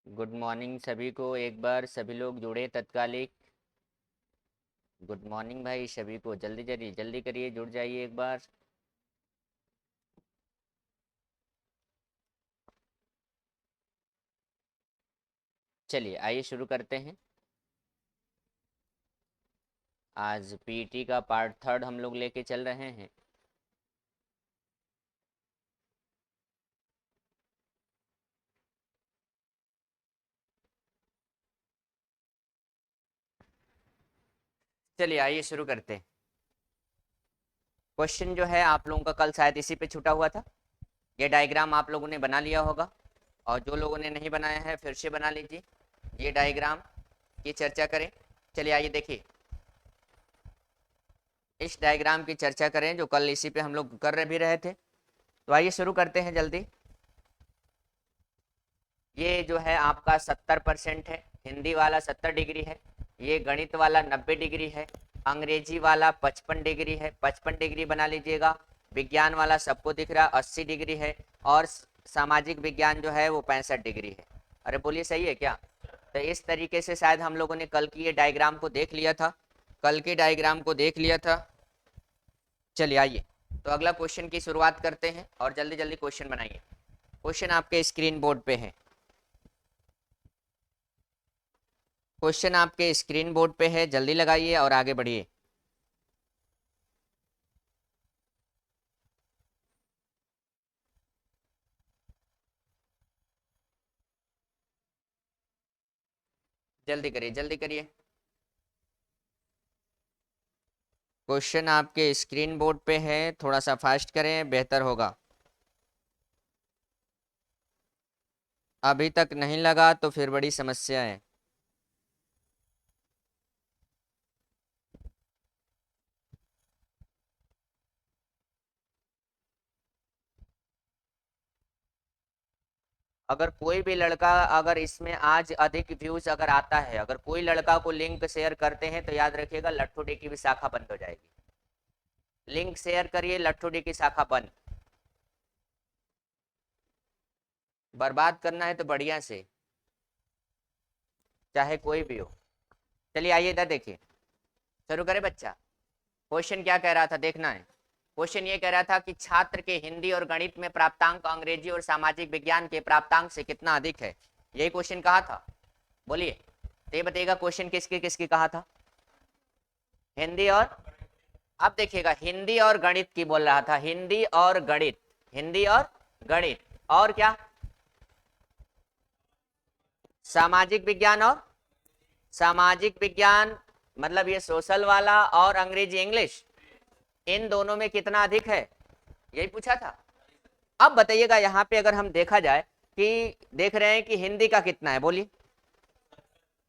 Good morning सभी को। एक बार सभी लोग जुड़े तत्कालिक। गुड मॉर्निंग भाई सभी को, जल्दी जल्दी जल्दी करिए, जुड़ जाइए एक बार। चलिए आइए शुरू करते हैं। आज पीटी का पार्ट थर्ड हम लोग लेके चल रहे हैं। चलिए आइए शुरू करते हैं। क्वेश्चन जो है आप लोगों का कल शायद इसी पे छूटा हुआ था। ये डायग्राम आप लोगों ने बना लिया होगा, और जो लोगों ने नहीं बनाया है फिर से बना लीजिए। ये डायग्राम की चर्चा करें। चलिए आइए देखिए, इस डायग्राम की चर्चा करें जो कल इसी पे हम लोग कर भी रहे थे। तो आइए शुरू करते हैं जल्दी। ये जो है आपका 70% है, हिंदी वाला 70 डिग्री है, ये गणित वाला 90 डिग्री है, अंग्रेजी वाला 55 डिग्री है, 55 डिग्री बना लीजिएगा। विज्ञान वाला सबको दिख रहा 80 डिग्री है, और सामाजिक विज्ञान जो है वो 65 डिग्री है। अरे बोलिए सही है क्या? तो इस तरीके से शायद हम लोगों ने कल की ये डायग्राम को देख लिया था, कल के डायग्राम को देख लिया था। चलिए आइए, तो अगला क्वेश्चन की शुरुआत करते हैं और जल्दी जल्दी क्वेश्चन बनाइए। क्वेश्चन आपके स्क्रीन बोर्ड पे है। क्वेश्चन आपके स्क्रीन बोर्ड पे है, जल्दी लगाइए और आगे बढ़िए। जल्दी करिए जल्दी करिए। क्वेश्चन आपके स्क्रीन बोर्ड पे है, थोड़ा सा फास्ट करें बेहतर होगा। अभी तक नहीं लगा तो फिर बड़ी समस्या है। अगर कोई भी लड़का, अगर इसमें आज अधिक व्यूज अगर आता है, अगर कोई लड़का को लिंक शेयर करते हैं तो याद रखिएगा लट्ठू डी की भी शाखा बंद हो जाएगी। लिंक शेयर करिए, लट्ठू डी की शाखा बंद। बर्बाद करना है तो बढ़िया से, चाहे कोई भी हो। चलिए आइए इधर देखिए, शुरू करें बच्चा। क्वेश्चन क्या कह रहा था देखना है। क्वेश्चन ये कह रहा था कि छात्र के हिंदी और गणित में प्राप्तांक अंग्रेजी और सामाजिक विज्ञान के प्राप्तांक से कितना अधिक है। यही क्वेश्चन कहा था, बोलिए। तो ये बताइएगा क्वेश्चन किसके किसकी कहा था? हिंदी और, अब देखिएगा हिंदी और गणित की बोल रहा था, हिंदी और गणित, हिंदी और गणित, और क्या? सामाजिक विज्ञान और सामाजिक विज्ञान, मतलब ये सोशल वाला और अंग्रेजी इंग्लिश, इन दोनों में कितना अधिक है, यही पूछा था। अब बताइएगा यहाँ पे अगर हम देखा जाए कि देख रहे हैं कि हिंदी का कितना है, बोलिए।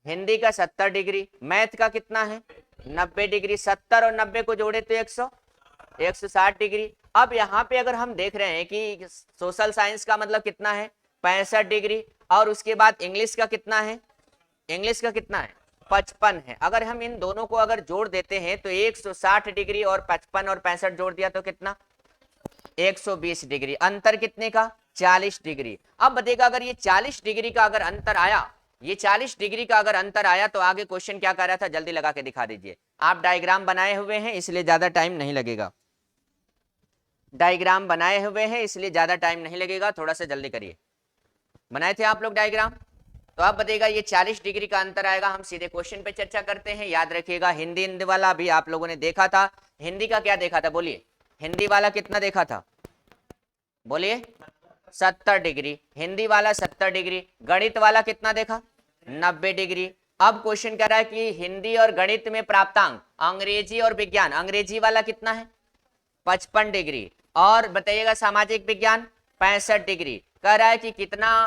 हिंदी का 70 डिग्री, मैथ का कितना है 90 डिग्री, 70 और 90 को जोड़े तो 160 डिग्री। अब यहाँ पे अगर हम देख रहे हैं कि सोशल साइंस का मतलब कितना है 65 डिग्री, और उसके बाद इंग्लिश का कितना है, इंग्लिश का कितना है 55 है। अगर हम इन दोनों को अगर जोड़ देते हैं तो 160 डिग्री, और 55 और 65 जोड़ दिया तो कितना 120 डिग्री। अंतर कितने का 40 डिग्री। अब बताइएगा अगर ये 40 डिग्री का अगर अंतर आया, ये 40 डिग्री का अगर अंतर आया तो आगे क्वेश्चन क्या कर रहा था, जल्दी लगा के दिखा दीजिए। आप डायग्राम बनाए हुए हैं इसलिए ज्यादा टाइम नहीं लगेगा, डायग्राम बनाए हुए हैं इसलिए ज्यादा टाइम नहीं लगेगा, थोड़ा सा जल्दी करिए। बनाए थे आप लोग डायग्राम? तो आप बताइएगा ये 40 डिग्री का अंतर आएगा। हम सीधे क्वेश्चन पे चर्चा करते हैं। याद रखिएगा हिंदी हिंदी वाला भी आप लोगों ने देखा था। हिंदी का क्या देखा था, बोलिए। हिंदी वाला कितना देखा था, बोलिए। 70 डिग्री, हिंदी वाला 70 डिग्री। गणित वाला कितना देखा 90 डिग्री। अब क्वेश्चन कह रहा है कि हिंदी और गणित में प्राप्तांक अंग्रेजी और विज्ञान, अंग्रेजी वाला कितना है 55 डिग्री, और बताइएगा सामाजिक विज्ञान 65 डिग्री। कह रहा है कि कितना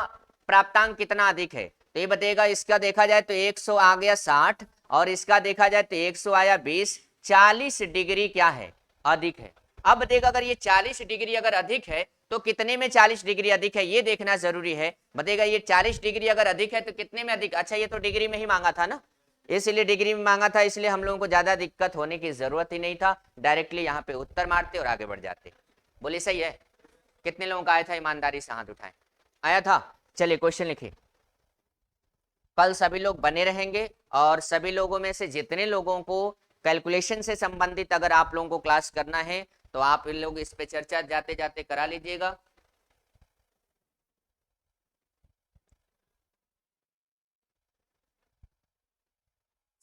प्राप्तांक कितना अधिक है। तो ये बताइएगा, इसका देखा जाए तो 100 आ गया 60, और इसका देखा जाए तो 100 आया 20, 40 डिग्री क्या है अधिक है। अब बताइएगा अगर ये 40 डिग्री अगर अधिक है तो कितने में 40 डिग्री अधिक है ये देखना जरूरी है। बताइएगा ये 40 डिग्री अगर अधिक है तो कितने में अधिक। अच्छा ये तो डिग्री में ही मांगा था ना, इसलिए डिग्री में मांगा था, इसलिए हम लोगों को ज्यादा दिक्कत होने की जरूरत ही नहीं था, डायरेक्टली यहाँ पे उत्तर मारते और आगे बढ़ जाते। बोलिए सही है। कितने लोगों का आया था, ईमानदारी से हाथ उठाएं। आया था? चलिए क्वेश्चन लिखिए। कल सभी लोग बने रहेंगे और सभी लोगों में से जितने लोगों को कैलकुलेशन से संबंधित अगर आप लोगों को क्लास करना है तो आप इन लोग इस पे चर्चा जाते जाते करा लीजिएगा।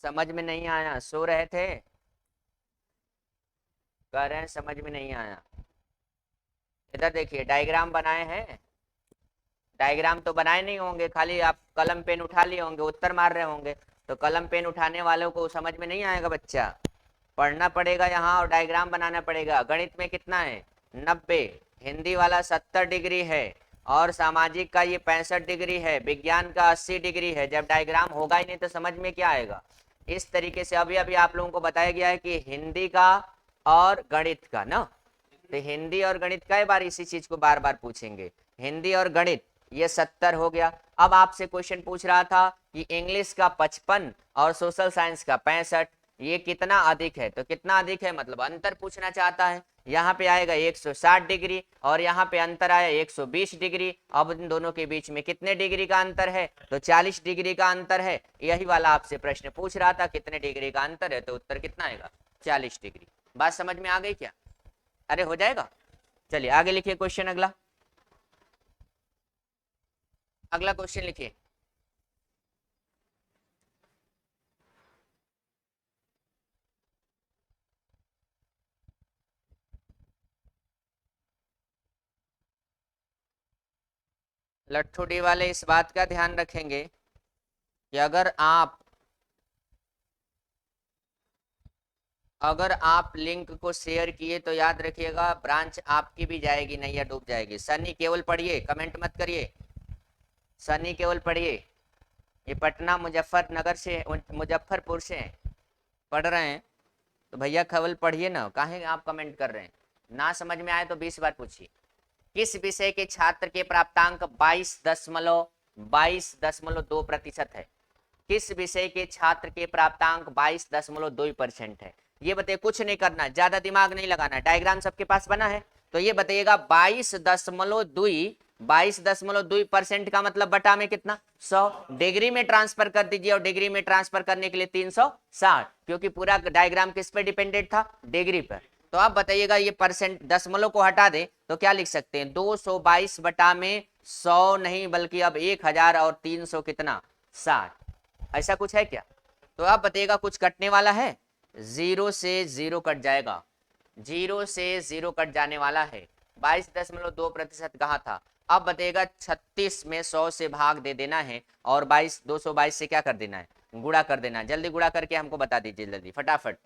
समझ में नहीं आया? सो रहे थे? कह रहे हैं समझ में नहीं आया। इधर देखिए डायग्राम बनाए हैं। डायग्राम तो बनाए नहीं होंगे, खाली आप कलम पेन उठा लिए होंगे, उत्तर मार रहे होंगे। तो कलम पेन उठाने वालों को समझ में नहीं आएगा बच्चा, पढ़ना पड़ेगा यहाँ और डायग्राम बनाना पड़ेगा। गणित में कितना है? 90, हिंदी वाला 70 डिग्री है और सामाजिक का ये 65 डिग्री है, विज्ञान का 80 डिग्री है। जब डायग्राम होगा ही नहीं तो समझ में क्या आएगा? इस तरीके से अभी अभी आप लोगों को बताया गया है कि हिंदी का और गणित का ना, तो हिंदी और गणित का बार इसी चीज को बार बार पूछेंगे। हिंदी और गणित ये 70 हो गया। अब आपसे क्वेश्चन पूछ रहा था कि इंग्लिश का 55 और सोशल साइंस का 65, ये कितना अधिक है? तो कितना अधिक है मतलब अंतर पूछना चाहता है। यहाँ पे आएगा 160 डिग्री और यहाँ पे अंतर आया 120 डिग्री। अब इन दोनों के बीच में कितने डिग्री का अंतर है? तो 40 डिग्री का अंतर है। यही वाला आपसे प्रश्न पूछ रहा था कितने डिग्री का अंतर है, तो उत्तर कितना आएगा? 40 डिग्री। बात समझ में आ गई क्या? अरे हो जाएगा। चलिए आगे लिखिए क्वेश्चन अगला। अगला क्वेश्चन लिखिए। लट्ठू डी वाले इस बात का ध्यान रखेंगे कि अगर आप लिंक को शेयर किए तो याद रखिएगा ब्रांच आपकी भी जाएगी, नैया डूब जाएगी। सनी केवल पढ़िए, कमेंट मत करिए। सनी केवल पढ़िए, ये पटना मुजफ्फरनगर से, मुजफ्फरपुर से पढ़ रहे हैं तो भैया केवल पढ़िए ना, काहे आप कमेंट कर रहे हैं? ना समझ में आए तो 20 बार पूछिए। किस विषय के छात्र के प्राप्तांक 22.2% है? किस विषय के छात्र के प्राप्तांक 22.2% है? ये बताइए, कुछ नहीं करना, ज्यादा दिमाग नहीं लगाना। डायग्राम सबके पास बना है तो ये बताइएगा 22.2% का मतलब बटा में कितना? 100। डिग्री में ट्रांसफर कर दीजिए और डिग्री में ट्रांसफर करने के लिए 360, क्योंकि पूरा डायग्राम किस पे डिपेंडेंट था? डिग्री पर। तो आप बताइएगा ये परसेंट दशमलव को हटा दे तो क्या लिख सकते हैं? 222 बटा में 100 नहीं बल्कि अब 1000 और 300 कितना? 60। ऐसा कुछ है क्या? तो आप बताइएगा कुछ कटने वाला है? 0 से 0 कट जाएगा, 0 से 0 कट जाने वाला है। 22.2% कहा था। अब बताइएगा 36 में 100 से भाग दे देना है और 222 से क्या कर देना है? गुणा कर देना है। जल्दी गुणा करके हमको बता दीजिए जल्दी फटाफट।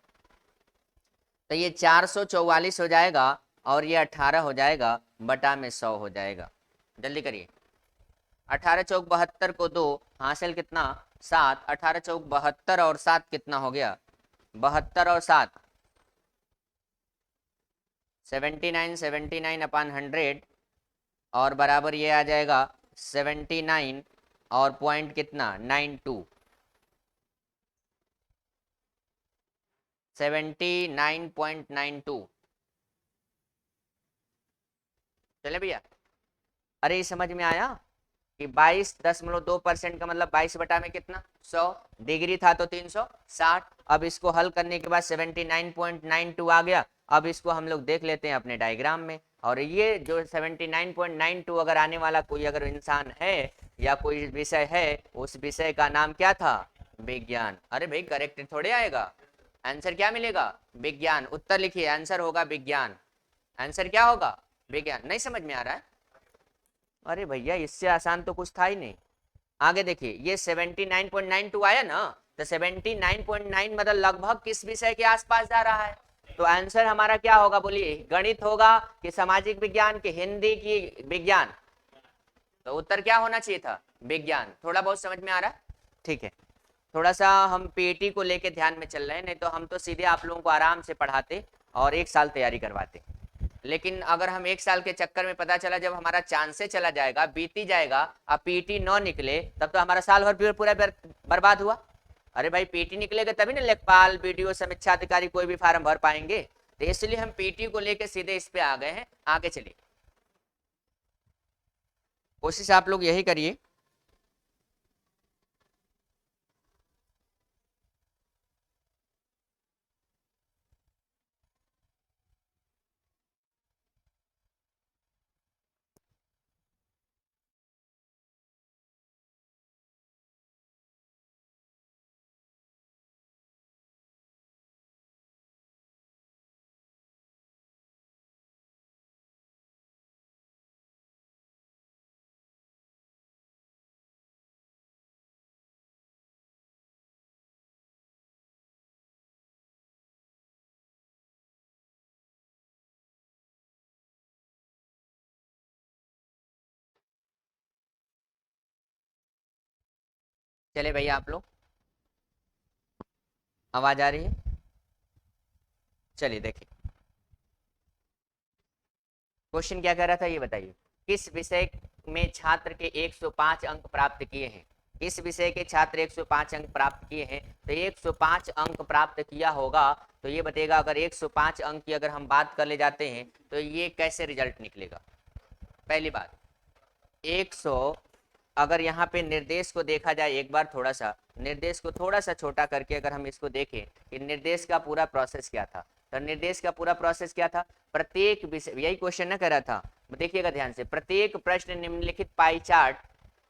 तो ये 444 हो जाएगा और ये 18 हो जाएगा, बटा में 100 हो जाएगा। जल्दी करिए। 18 चौक 72 को 2 हासिल कितना? 7। 18 चौक 72 और 7 कितना हो गया? 72 और 7 79, 79 अपन 100 और बराबर ये आ जाएगा 79 और पॉइंट कितना? 92। 79.92। चले भैया, अरे ये समझ में आया कि 22.2% का मतलब 22 बटा में कितना? 100। डिग्री था तो 360। अब इसको हल करने के बाद 79.92 आ गया। अब इसको हम लोग देख लेते हैं अपने डायग्राम में। और ये जो 79.92 अगर आने वाला कोई अगर इंसान है या कोई विषय है, उस विषय का नाम क्या था? विज्ञान। अरे भाई करेक्ट थोड़े आएगा, आंसर क्या मिलेगा? विज्ञान। उत्तर लिखिए, आंसर होगा विज्ञान। आंसर क्या होगा? विज्ञान। नहीं समझ में आ रहा है? अरे भैया इससे आसान तो कुछ था ही नहीं। आगे देखिए, ये 79.92 आया ना, तो 79.9 मतलब लगभग किस विषय के आसपास जा रहा है? तो आंसर हमारा क्या होगा बोलिए? गणित होगा कि सामाजिक विज्ञान की हिंदी की विज्ञान? तो उत्तर क्या होना चाहिए था? विज्ञान। थोड़ा बहुत समझ में आ रहा है? ठीक है। थोड़ा सा हम पीटी को लेके ध्यान में चल रहे हैं, नहीं तो हम तो सीधे आप लोगों को आराम से पढ़ाते और 1 साल तैयारी करवाते। लेकिन अगर हम 1 साल के चक्कर में पता चला जब हमारा चांस से चला जाएगा, बीती जाएगा, अब पीटी न निकले, तब तो हमारा साल भर पूरा बर्बाद हुआ। अरे भाई पीटी निकलेगा तभी ना लेखपाल, बीडीओ, समीक्षा अधिकारी कोई भी फार्म भर पाएंगे। तो इसलिए हम पीटी को लेके सीधे इस पे आ गए हैं। आगे चलिए, कोशिश आप लोग यही करिए चले भैया आप लोग, आवाज आ रही है? चलिए देखिए क्वेश्चन क्या कह रहा था ये बताइए। किस विषय में छात्र के 105 अंक प्राप्त किए हैं? किस विषय के छात्र 105 अंक प्राप्त किए हैं? तो 105 अंक प्राप्त किया होगा तो ये बताएगा। अगर 105 अंक की अगर हम बात कर ले जाते हैं तो ये कैसे रिजल्ट निकलेगा? पहली बात 100, अगर यहाँ पे निर्देश को देखा जाए एक बार, थोड़ा सा निर्देश को थोड़ा सा छोटा करके अगर हम इसको देखें कि निर्देश का पूरा प्रोसेस क्या था, तो निर्देश का पूरा प्रोसेस क्या था? प्रत्येक विषय, यही क्वेश्चन न कर रहा था, देखिएगा ध्यान से, प्रत्येक प्रश्न निम्नलिखित पाई चार्ट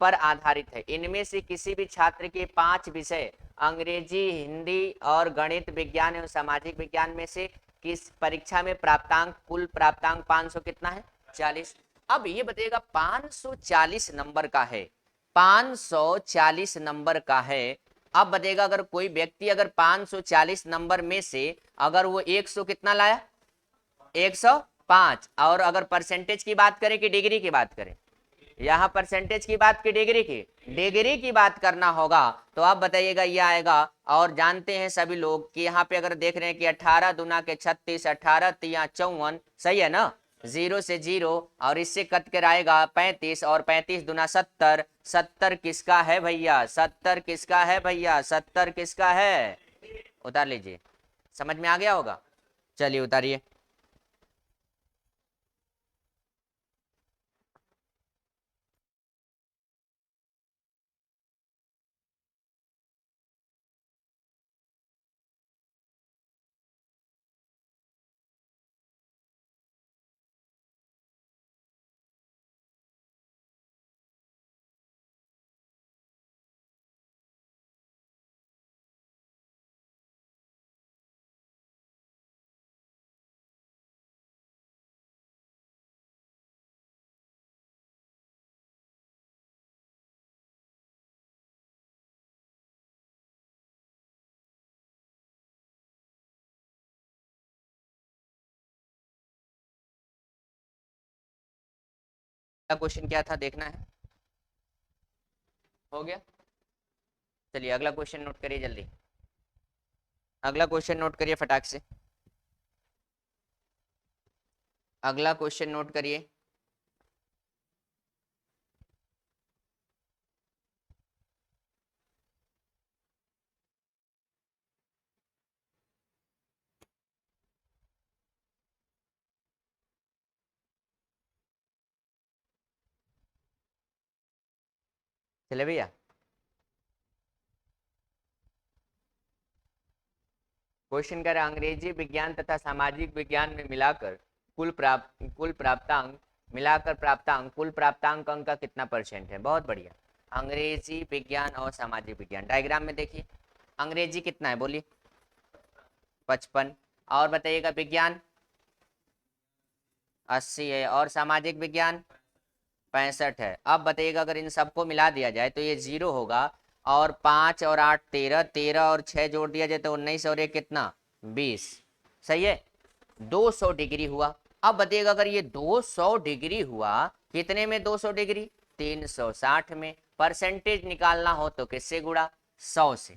पर आधारित है। इनमें से किसी भी छात्र के 5 विषय अंग्रेजी, हिंदी और गणित, विज्ञान एवं सामाजिक विज्ञान में से किस परीक्षा में प्राप्तांक, कुल प्राप्तांक 500 कितना है? 40। अब ये बताइएगा 540 नंबर का है, 540 नंबर का है। अब बताइएगा अगर कोई व्यक्ति अगर 540 नंबर में से अगर वो 100 कितना लाया? 105। और अगर परसेंटेज की बात करें कि डिग्री की बात करें? यहाँ परसेंटेज की बात की डिग्री की? डिग्री की बात करना होगा तो आप बताइएगा ये आएगा। और जानते हैं सभी लोग कि यहाँ पे अगर देख रहे हैं कि 18 दूना के 36, 18 तिया 54, सही है ना? 0 से 0 और इससे कट कर आएगा 35 और 35 दूना 70। 70 किसका है भैया? 70 किसका है भैया? 70 किसका है? उतार लीजिए, समझ में आ गया होगा। चलिए उतारिए। क्वेश्चन क्या था देखना है? हो गया? चलिए अगला क्वेश्चन नोट करिए जल्दी। अगला क्वेश्चन नोट करिए फटाक से। अगला क्वेश्चन नोट करिए। चले भैया, क्वेश्चन कर अंग्रेजी विज्ञान तथा सामाजिक विज्ञान में मिलाकर कुल प्राप्तांक, मिलाकर प्राप्तांक, कुल प्राप्तांक अंक का कितना परसेंट है? बहुत बढ़िया। अंग्रेजी विज्ञान और सामाजिक विज्ञान, डायग्राम में देखिए अंग्रेजी कितना है बोलिए? 55। और बताइएगा विज्ञान 80 है और सामाजिक विज्ञान 65 है। अब बताइएगा अगर इन सबको मिला दिया जाए तो ये 0 होगा। और 5 और 8 13, 13 और 6 जोड़ दिया जाए तो 19 और 1 कितना? 20। सही है, 200 डिग्री हुआ। अब बताइएगा अगर ये 200 डिग्री हुआ, कितने में 200 डिग्री? 360 में। परसेंटेज निकालना हो तो किससे गुणा? 100 से।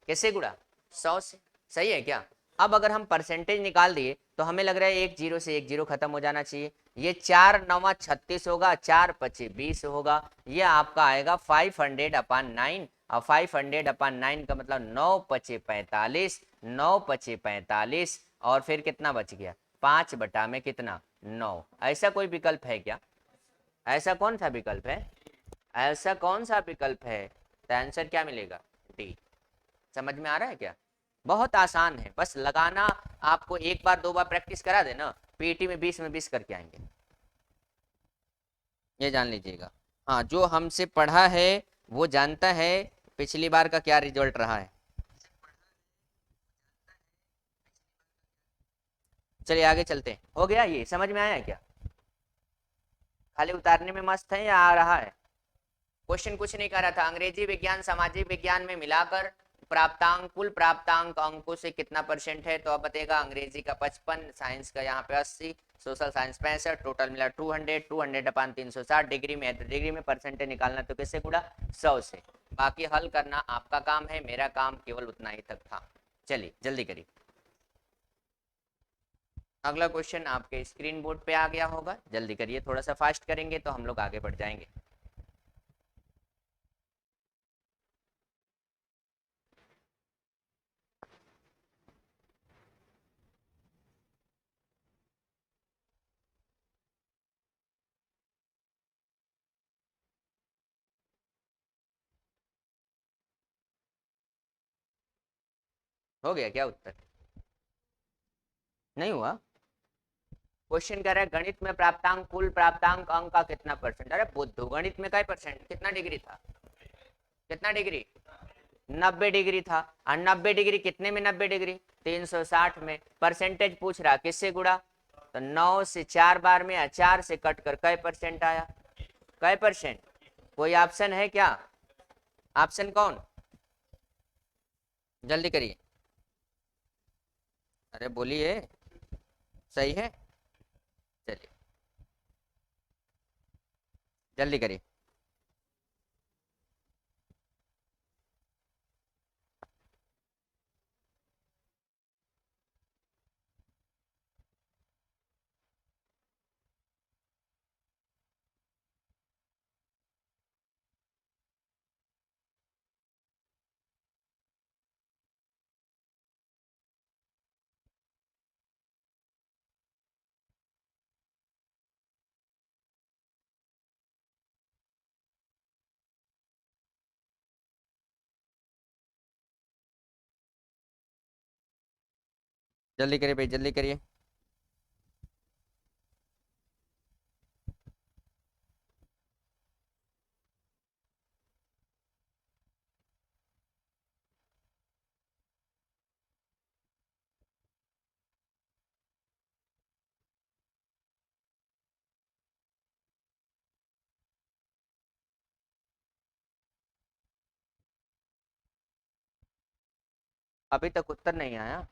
किससे गुणा? 100 से। सही है क्या? अब अगर हम परसेंटेज निकाल दिए तो हमें लग रहा है एक जीरो से एक जीरो खत्म हो जाना चाहिए। ये 4 9 36 होगा, 4 5 20 होगा। ये आपका आएगा 500/9। और 500/9 का मतलब 9 5 45, 9 5 45 और फिर कितना बच गया? 5 बटा में कितना? 9। ऐसा कोई विकल्प है क्या? ऐसा कौन सा विकल्प है? ऐसा कौन सा विकल्प है? तो आंसर क्या मिलेगा? डी। समझ में आ रहा है क्या? बहुत आसान है, बस लगाना। आपको एक बार दो बार प्रैक्टिस करा देना, पीटी में 20 में 20 करके आएंगे, ये जान लीजिएगा। हाँ, जो हमसे पढ़ा है वो जानता है पिछली बार का क्या रिजल्ट रहा है। चलिए आगे चलते हैं। हो गया? ये समझ में आया है क्या? खाली उतारने में मस्त है या आ रहा है? क्वेश्चन कुछ नहीं कर रहा था। अंग्रेजी विज्ञान सामाजिक विज्ञान में मिलाकर प्राप्तांक, कुल प्राप्तांक अंकों से कितना परसेंट है? तो अब बताएगा अंग्रेजी का 55, साइंस का यहाँ पे 80, सोशल साइंस 65, टोटल मिला 200, 200/360 डिग्री में है तो डिग्री में परसेंटेज निकालना तो किससे गुणा? 100 से। बाकी हल करना आपका काम है, मेरा काम केवल उतना ही तक था। चलिए जल्दी करिए। अगला क्वेश्चन आपके स्क्रीन बोर्ड पे आ गया होगा, जल्दी करिए, थोड़ा सा फास्ट करेंगे तो हम लोग आगे बढ़ जाएंगे। हो गया क्या उत्तर? नहीं हुआ? क्वेश्चन कह रहा है गणित में प्राप्तांक कुल प्राप्तांक अंक का कितना परसेंट। अरे बुद्धू, गणित में क्या परसेंट, कितना डिग्री था? कितना डिग्री? 90 डिग्री था। और 90 डिग्री कितने में 90 डिग्री? 360 में। परसेंटेज पूछ रहा, किससे गुड़ा? तो 9 से 4 बार में, या 4 से कट कर कै परसेंट आया? कै परसेंट? कोई ऑप्शन है क्या? ऑप्शन कौन? जल्दी करिए, अरे बोलिए। सही है? चलिए जल्दी करिए। जल्दी करिए भाई, जल्दी करिए। अभी तक उत्तर नहीं आया?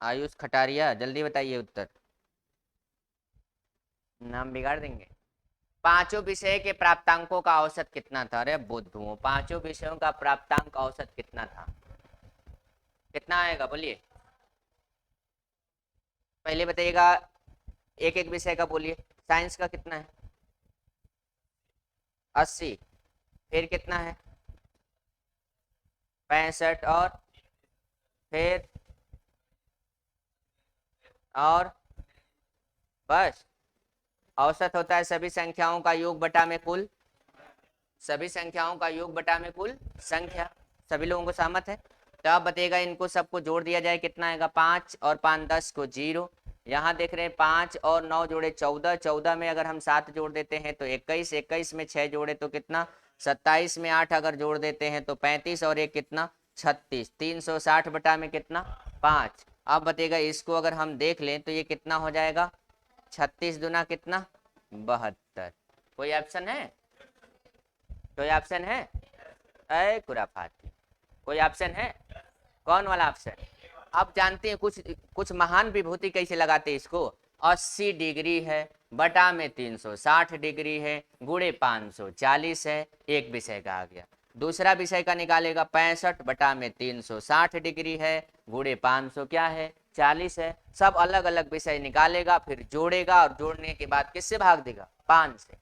आयुष खटारिया, जल्दी बताइए उत्तर। नाम बिगाड़ देंगे। पांचों विषय के प्राप्तांकों का औसत कितना था? अरे बुद्धू, पांचों विषयों का प्राप्तांक औसत कितना था? कितना आएगा बोलिए? पहले बताइएगा, एक एक विषय का बोलिए। साइंस का कितना है? 80। फिर कितना है? 65। और फिर? और? बस? औसत होता है सभी संख्याओं का योग बटा में कुल, सभी संख्याओं का योग बटा में कुल संख्या। सभी लोगों को सहमत है? तो आप बताइएगा, इनको सबको जोड़ दिया जाए कितना आएगा? 5 और 5 10 को 0। यहाँ देख रहे हैं 5 और 9 जोड़े 14, 14 में अगर हम 7 जोड़ देते हैं तो 21, 21 में 6 जोड़े तो कितना? 27 में 8 अगर जोड़ देते हैं तो 35, और एक कितना? 36। 360 बटा में कितना? 5। अब बताइएगा, इसको अगर हम देख लें तो ये कितना हो जाएगा? 36 दुना कितना? 72। कोई ऑप्शन है? कोई ऑप्शन है? अरे खुराफाती, कोई ऑप्शन है? कौन वाला ऑप्शन? आप जानते हैं कुछ कुछ महान विभूति कैसे लगाते हैं इसको? 80 डिग्री है, बटा में 360 डिग्री है, गुणे 540 है, एक विषय का आ गया। दूसरा विषय का निकालेगा, 65 बटा में 360 डिग्री है, गुणे 500 क्या है? 40 है। सब अलग अलग विषय निकालेगा, फिर जोड़ेगा, और जोड़ने के बाद किससे भाग देगा? 5 से।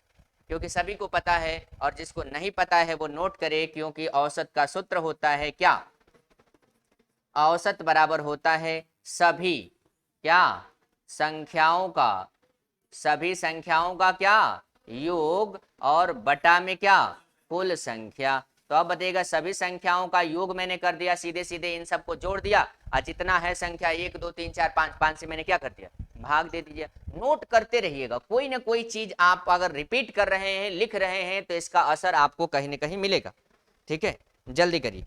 क्योंकि सभी को पता है, और जिसको नहीं पता है वो नोट करे, क्योंकि औसत का सूत्र होता है क्या? औसत बराबर होता है सभी क्या? संख्याओं का, सभी संख्याओं का क्या? योग, और बटा में क्या? कुल संख्या। तो अब बताइएगा, सभी संख्याओं का योग मैंने कर दिया, सीधे सीधे इन सबको जोड़ दिया, और जितना है संख्या 1 2 3 4 5, 5 से मैंने क्या कर दिया? भाग दे दीजिए। नोट करते रहिएगा, कोई ना कोई चीज आप अगर रिपीट कर रहे हैं, लिख रहे हैं, तो इसका असर आपको कहीं ना कहीं मिलेगा। ठीक है, जल्दी करिए।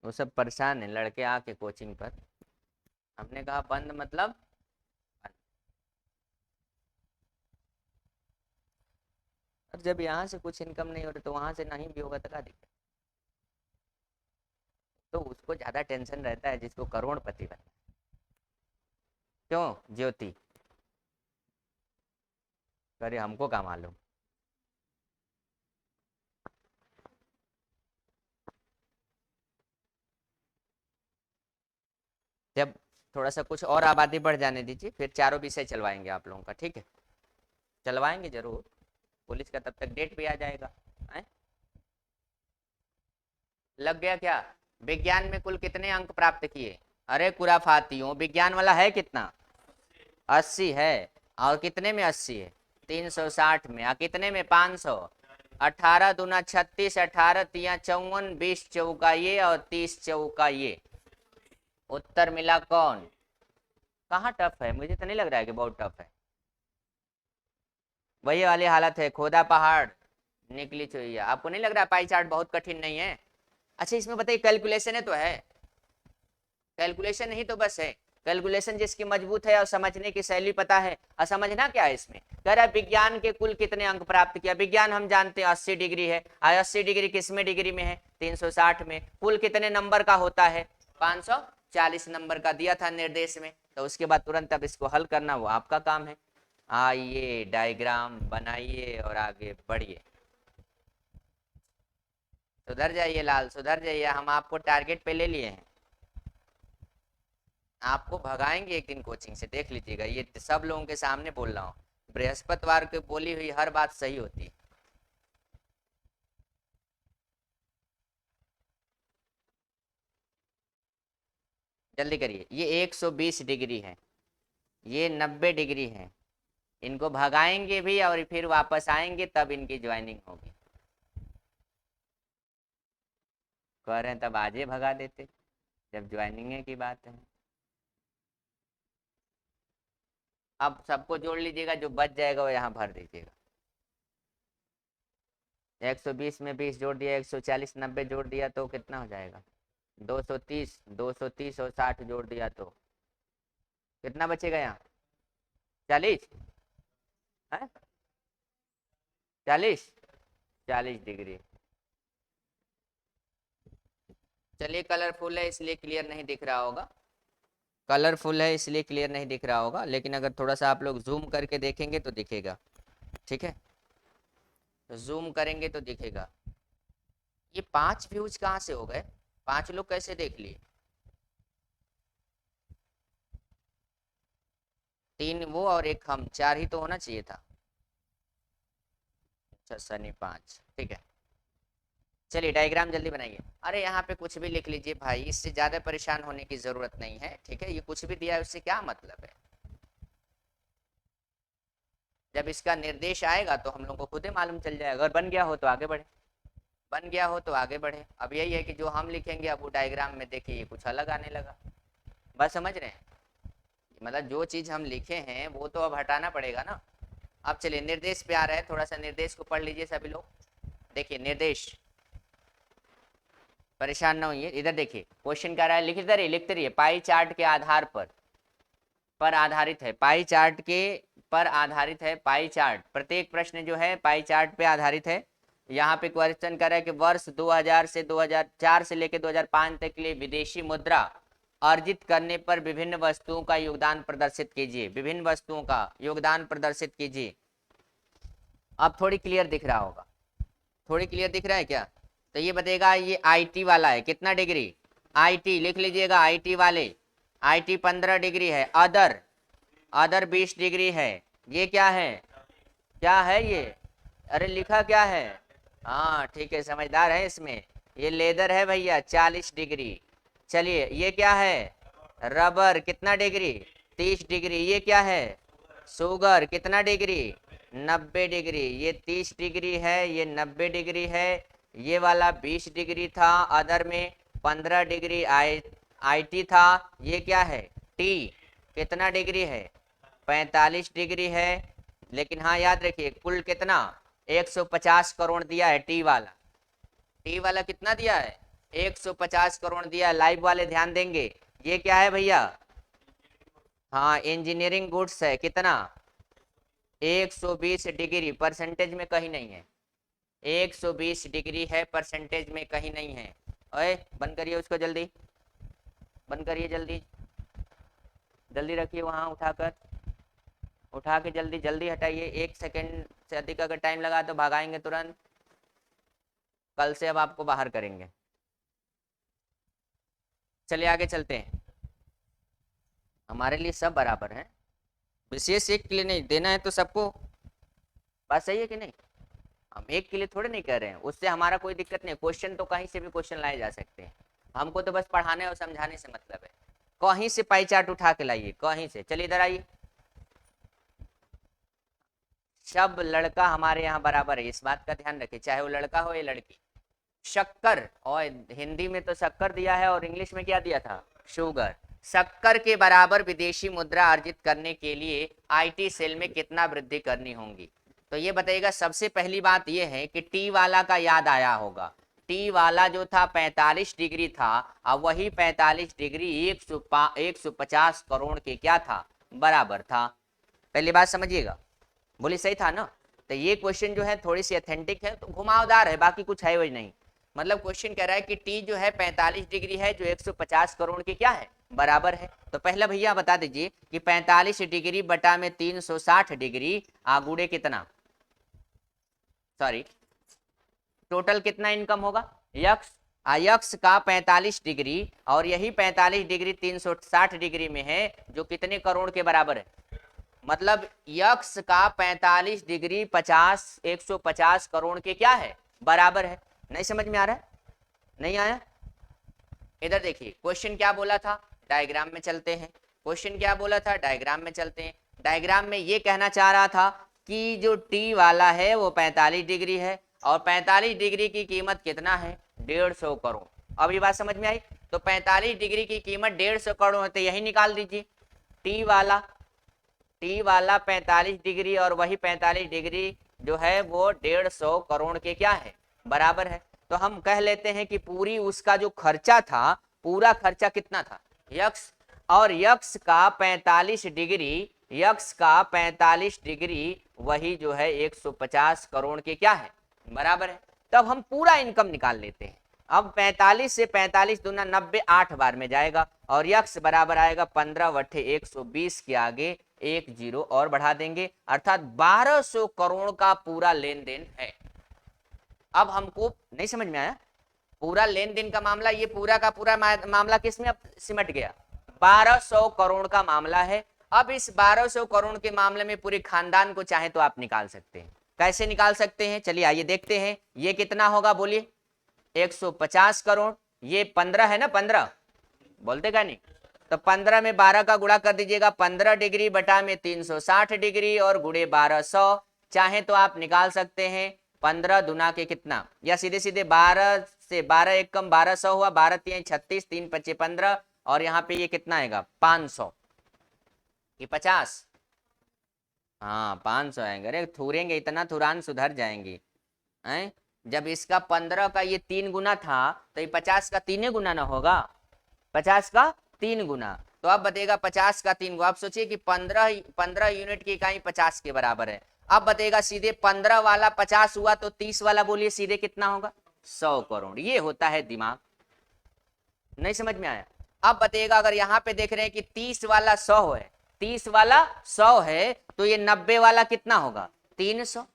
वो सब परेशान है लड़के आके कोचिंग पर। हमने कहा बंद मतलब बंद। और जब यहाँ से कुछ इनकम नहीं हो रही तो वहां से नहीं भी होगा तो क्या दिक्कत? तो उसको ज्यादा टेंशन रहता है जिसको करोड़पति बनना। क्यों ज्योति? अरे हमको क्या मालूम। जब थोड़ा सा कुछ और आबादी बढ़ जाने दीजिए, फिर चारों विषय चलवाएंगे आप लोगों का, ठीक है? चलवाएंगे जरूर, पुलिस का तब तक डेट भी आ जाएगा। हैं? लग गया क्या? विज्ञान में कुल कितने अंक प्राप्त किए? अरे खुराफातियों, विज्ञान वाला है कितना? 80 है। और कितने में 80 है? 360 में। और कितने में? 500। 18 दूना 36, 18 तिया 54, 20 चौका ये और 30 चौका ये। उत्तर मिला कौन? कहाँ टफ है? मुझे तो नहीं लग रहा है कि बहुत टफ है। वही वाली हालत है, खोदा पहाड़ निकली चुईया। आपको नहीं लग रहा पाई चार्ट बहुत कठिन नहीं है? अच्छा इसमें बताइए, कैलकुलेशन है तो है, कैलकुलेशन ही तो बस है। कैलकुलेशन जिसकी मजबूत है और समझने की शैली पता है। और समझना क्या है इसमें, कह रहा है विज्ञान के कुल कितने अंक प्राप्त किया। विज्ञान हम जानते हैं 80 डिग्री है। 80 डिग्री किसमें डिग्री में है? 360 में। कुल कितने नंबर का होता है? 540 नंबर का दिया था निर्देश में। तो उसके बाद तुरंत अब इसको हल करना वो आपका काम है। आइए डायग्राम बनाइए और आगे बढ़िए। सुधर जाइए लाल, सुधर जाइए, हम आपको टारगेट पे ले लिए हैं। आपको भगाएंगे एक दिन कोचिंग से, देख लीजिएगा। ये सब लोगों के सामने बोल रहा हूँ, बृहस्पतिवार को बोली हुई हर बात सही होती है। जल्दी करिए। ये 120 डिग्री है, ये 90 डिग्री है। इनको भगाएंगे भी और फिर वापस आएंगे तब इनकी ज्वाइनिंग होगी। कह रहे हैं तब आज ही भगा देते, जब ज्वाइनिंग की बात है। अब सबको जोड़ लीजिएगा, जो बच जाएगा वो यहाँ भर दीजिएगा। 120 में 20 जोड़ दिया, 140 90 जोड़ दिया तो कितना हो जाएगा? 230। 230 और 60 जोड़ दिया तो कितना बचेगा यहाँ? 40 है? 40 40 डिग्री। चलिए कलरफुल है इसलिए क्लियर नहीं दिख रहा होगा, कलरफुल है इसलिए क्लियर नहीं दिख रहा होगा, लेकिन अगर थोड़ा सा आप लोग जूम करके देखेंगे तो दिखेगा। ठीक है, तो जूम करेंगे तो दिखेगा। ये 5 व्यूज कहाँ से हो गए? 5 लोग कैसे देख लिए? 3 वो और 1 हम, 4 ही तो होना चाहिए था। अच्छा सनी 5, ठीक है। चलिए डायग्राम जल्दी बनाइए। अरे यहाँ पे कुछ भी लिख लीजिए भाई, इससे ज्यादा परेशान होने की जरूरत नहीं है, ठीक है? ये कुछ भी दिया है उससे क्या मतलब है? जब इसका निर्देश आएगा तो हम लोग को खुद ही मालूम चल जाएगा। अगर बन गया हो तो आगे बढ़े, बन गया हो तो आगे बढ़े। अब यही है कि जो हम लिखेंगे अब वो डायग्राम में देखिए कुछ अलग आने लगा। बस समझ रहे हैं? मतलब जो चीज हम लिखे हैं वो तो अब हटाना पड़ेगा ना। अब चलिए निर्देश पे आ रहा है, थोड़ा सा निर्देश को पढ़ लीजिए सभी लोग। देखिए निर्देश, परेशान ना होइए। इधर देखिए क्वेश्चन क्या रहा है, लिखते रहिए। पाई चार्ट के आधार पर आधारित है, पाई चार्ट के पर आधारित है। पाई चार्ट, प्रत्येक प्रश्न जो है पाई चार्ट पे आधारित है। यहाँ पे क्वेश्चन कर रहा है कि वर्ष 2000 से 2004 से लेकर 2005 तक के लिए विदेशी मुद्रा अर्जित करने पर विभिन्न वस्तुओं का योगदान प्रदर्शित कीजिए। विभिन्न वस्तुओं का योगदान प्रदर्शित कीजिए। अब थोड़ी क्लियर दिख रहा होगा, थोड़ी क्लियर दिख रहा है क्या? तो ये बताएगा, ये आईटी वाला है कितना डिग्री? आईटी लिख लीजिएगा, आईटी वाले आईटी 15 डिग्री है। अदर, अदर 20 डिग्री है। ये क्या है? क्या है ये? अरे लिखा क्या है? हाँ ठीक है, समझदार है इसमें। ये लेदर है भैया 40 डिग्री। चलिए ये क्या है? रबर कितना डिग्री? 30 डिग्री। ये क्या है? शुगर कितना डिग्री? 90 डिग्री। ये 30 डिग्री है, ये 90 डिग्री है। ये वाला 20 डिग्री था, अदर में 15 डिग्री आईटी था। ये क्या है? टी कितना डिग्री है? 45 डिग्री है। लेकिन हाँ याद रखिए कुल कितना? 150 करोड़ दिया है टी वाला। टी वाला कितना दिया है? 150 करोड़ दिया है। लाइव वाले ध्यान देंगे। ये क्या है भैया? हाँ इंजीनियरिंग गुड्स है। कितना? 120 डिग्री, परसेंटेज में कहीं नहीं है। 120 डिग्री है, परसेंटेज में कहीं नहीं है। ओए बंद करिए उसको, जल्दी बंद करिए, जल्दी जल्दी रखिए वहाँ उठाकर, उठा के जल्दी जल्दी हटाइए। 1 सेकंड से अधिक अगर टाइम लगा तो भगाएंगे तुरंत। कल से अब आपको बाहर करेंगे। चलिए आगे चलते हैं। हमारे लिए सब बराबर है, विशेष एक के लिए नहीं, देना है तो सबको। बात सही है कि नहीं? हम एक के लिए थोड़े नहीं कर रहे हैं, उससे हमारा कोई दिक्कत नहीं। क्वेश्चन तो कहीं से भी क्वेश्चन लाए जा सकते हैं, हमको तो बस पढ़ाने और समझाने से मतलब है। कहीं से पाई चार्ट उठा के लाइए, कहीं से। चलिए इधर आइए। सब लड़का हमारे यहाँ बराबर है, इस बात का ध्यान रखिए, चाहे वो लड़का हो या लड़की। शक्कर, और हिंदी में तो शक्कर दिया है और इंग्लिश में क्या दिया था? शुगर। शक्कर के बराबर विदेशी मुद्रा अर्जित करने के लिए आईटी सेल में कितना वृद्धि करनी होगी? तो ये बताइएगा। सबसे पहली बात ये है कि टी वाला का याद आया होगा। टी वाला जो था 45 डिग्री था, अब वही 45 डिग्री 150 करोड़ के क्या था? बराबर था। पहली बात समझिएगा, बोली सही था ना? तो ये क्वेश्चन जो है थोड़ी सी अथेंटिक है, तो घुमावदार है, बाकी कुछ है वही नहीं। मतलब क्वेश्चन कह रहा है कि टी जो है 45 डिग्री है, जो 150 करोड़ के क्या है? बराबर है। तो पहला भैया बता दीजिए कि 45 डिग्री बटा में 360 डिग्री आगुड़े कितना, सॉरी टोटल कितना इनकम होगा? यक्स। यक्स का 45 डिग्री, और यही 45 डिग्री 360 डिग्री में है, जो कितने करोड़ के बराबर है? मतलब यक्स का 45 डिग्री 150 करोड़ के क्या है? बराबर है। नहीं समझ में आ रहा है? नहीं आया? इधर देखिए क्वेश्चन क्या बोला था, डायग्राम में चलते हैं। क्वेश्चन क्या बोला था, डायग्राम में चलते हैं। डायग्राम में ये कहना चाह रहा था कि जो टी वाला है वो 45 डिग्री है, और 45 डिग्री की कीमत कितना है? 150 करोड़। अब ये बात समझ में आई? तो 45 डिग्री की कीमत 150 करोड़ है, तो यही निकाल दीजिए। टी वाला 45 डिग्री और वही 45 डिग्री जो है वो 150 करोड़ के क्या है? बराबर है। तो हम कह लेते हैं कि पूरी उसका जो खर्चा था, पूरा खर्चा कितना था? यक्स। और यक्स का 45 डिग्री वही जो है 150 करोड़ के क्या है? बराबर है। तब हम पूरा इनकम निकाल लेते हैं। अब 45 से 45 दूना 90, 8 बार में जाएगा, और यक्स बराबर आएगा 15/120 के आगे एक जीरो और बढ़ा देंगे, अर्थात 1200 करोड़ का पूरा लेन देन है। अब हमको नहीं समझ में आया? पूरा लेन देन का मामला, ये पूरा का पूरा मामला किस में अब सिमट गया? 1200 करोड़ का मामला है। अब इस 1200 करोड़ के मामले में पूरे खानदान को चाहे तो आप निकाल सकते हैं। कैसे निकाल सकते हैं? चलिए आइए देखते हैं। ये कितना होगा बोलिए? 150 करोड़। ये 15 है ना, 15 बोलते क्या नहीं? तो 15 में 12 का गुणा कर दीजिएगा, 15 डिग्री बटा में 360 डिग्री और गुणे 1200। चाहे तो आप निकाल सकते हैं 15 दुना के कितना, या सीधे सीधे 12 से 12 एक कम 1200 हुआ, 12 3 36, 3 25 15, और यहाँ पे ये कितना आएगा? 500 कि 50? हाँ 500 आएंगे। अरे थूरेंगे, इतना थुरान सुधर जाएंगे हैं? जब इसका 15 का ये 3 गुना था, तो ये 50 का 3 गुना ना होगा? 50 का 3 गुना। तो अब बताएगा 50 का 3 गुना। आप सोचिए कि 15 यूनिट की इकाई 50 के बराबर है। अब बताएगा सीधे 15 वाला 50 हुआ तो 30 वाला बोलिए सीधे कितना होगा? 100 करोड़। ये होता है दिमाग। नहीं समझ में आया? अब बताइएगा अगर यहाँ पे देख रहे हैं कि 30 वाला 100 है, 30 वाला 100 है, तो ये 90 वाला कितना होगा? 300।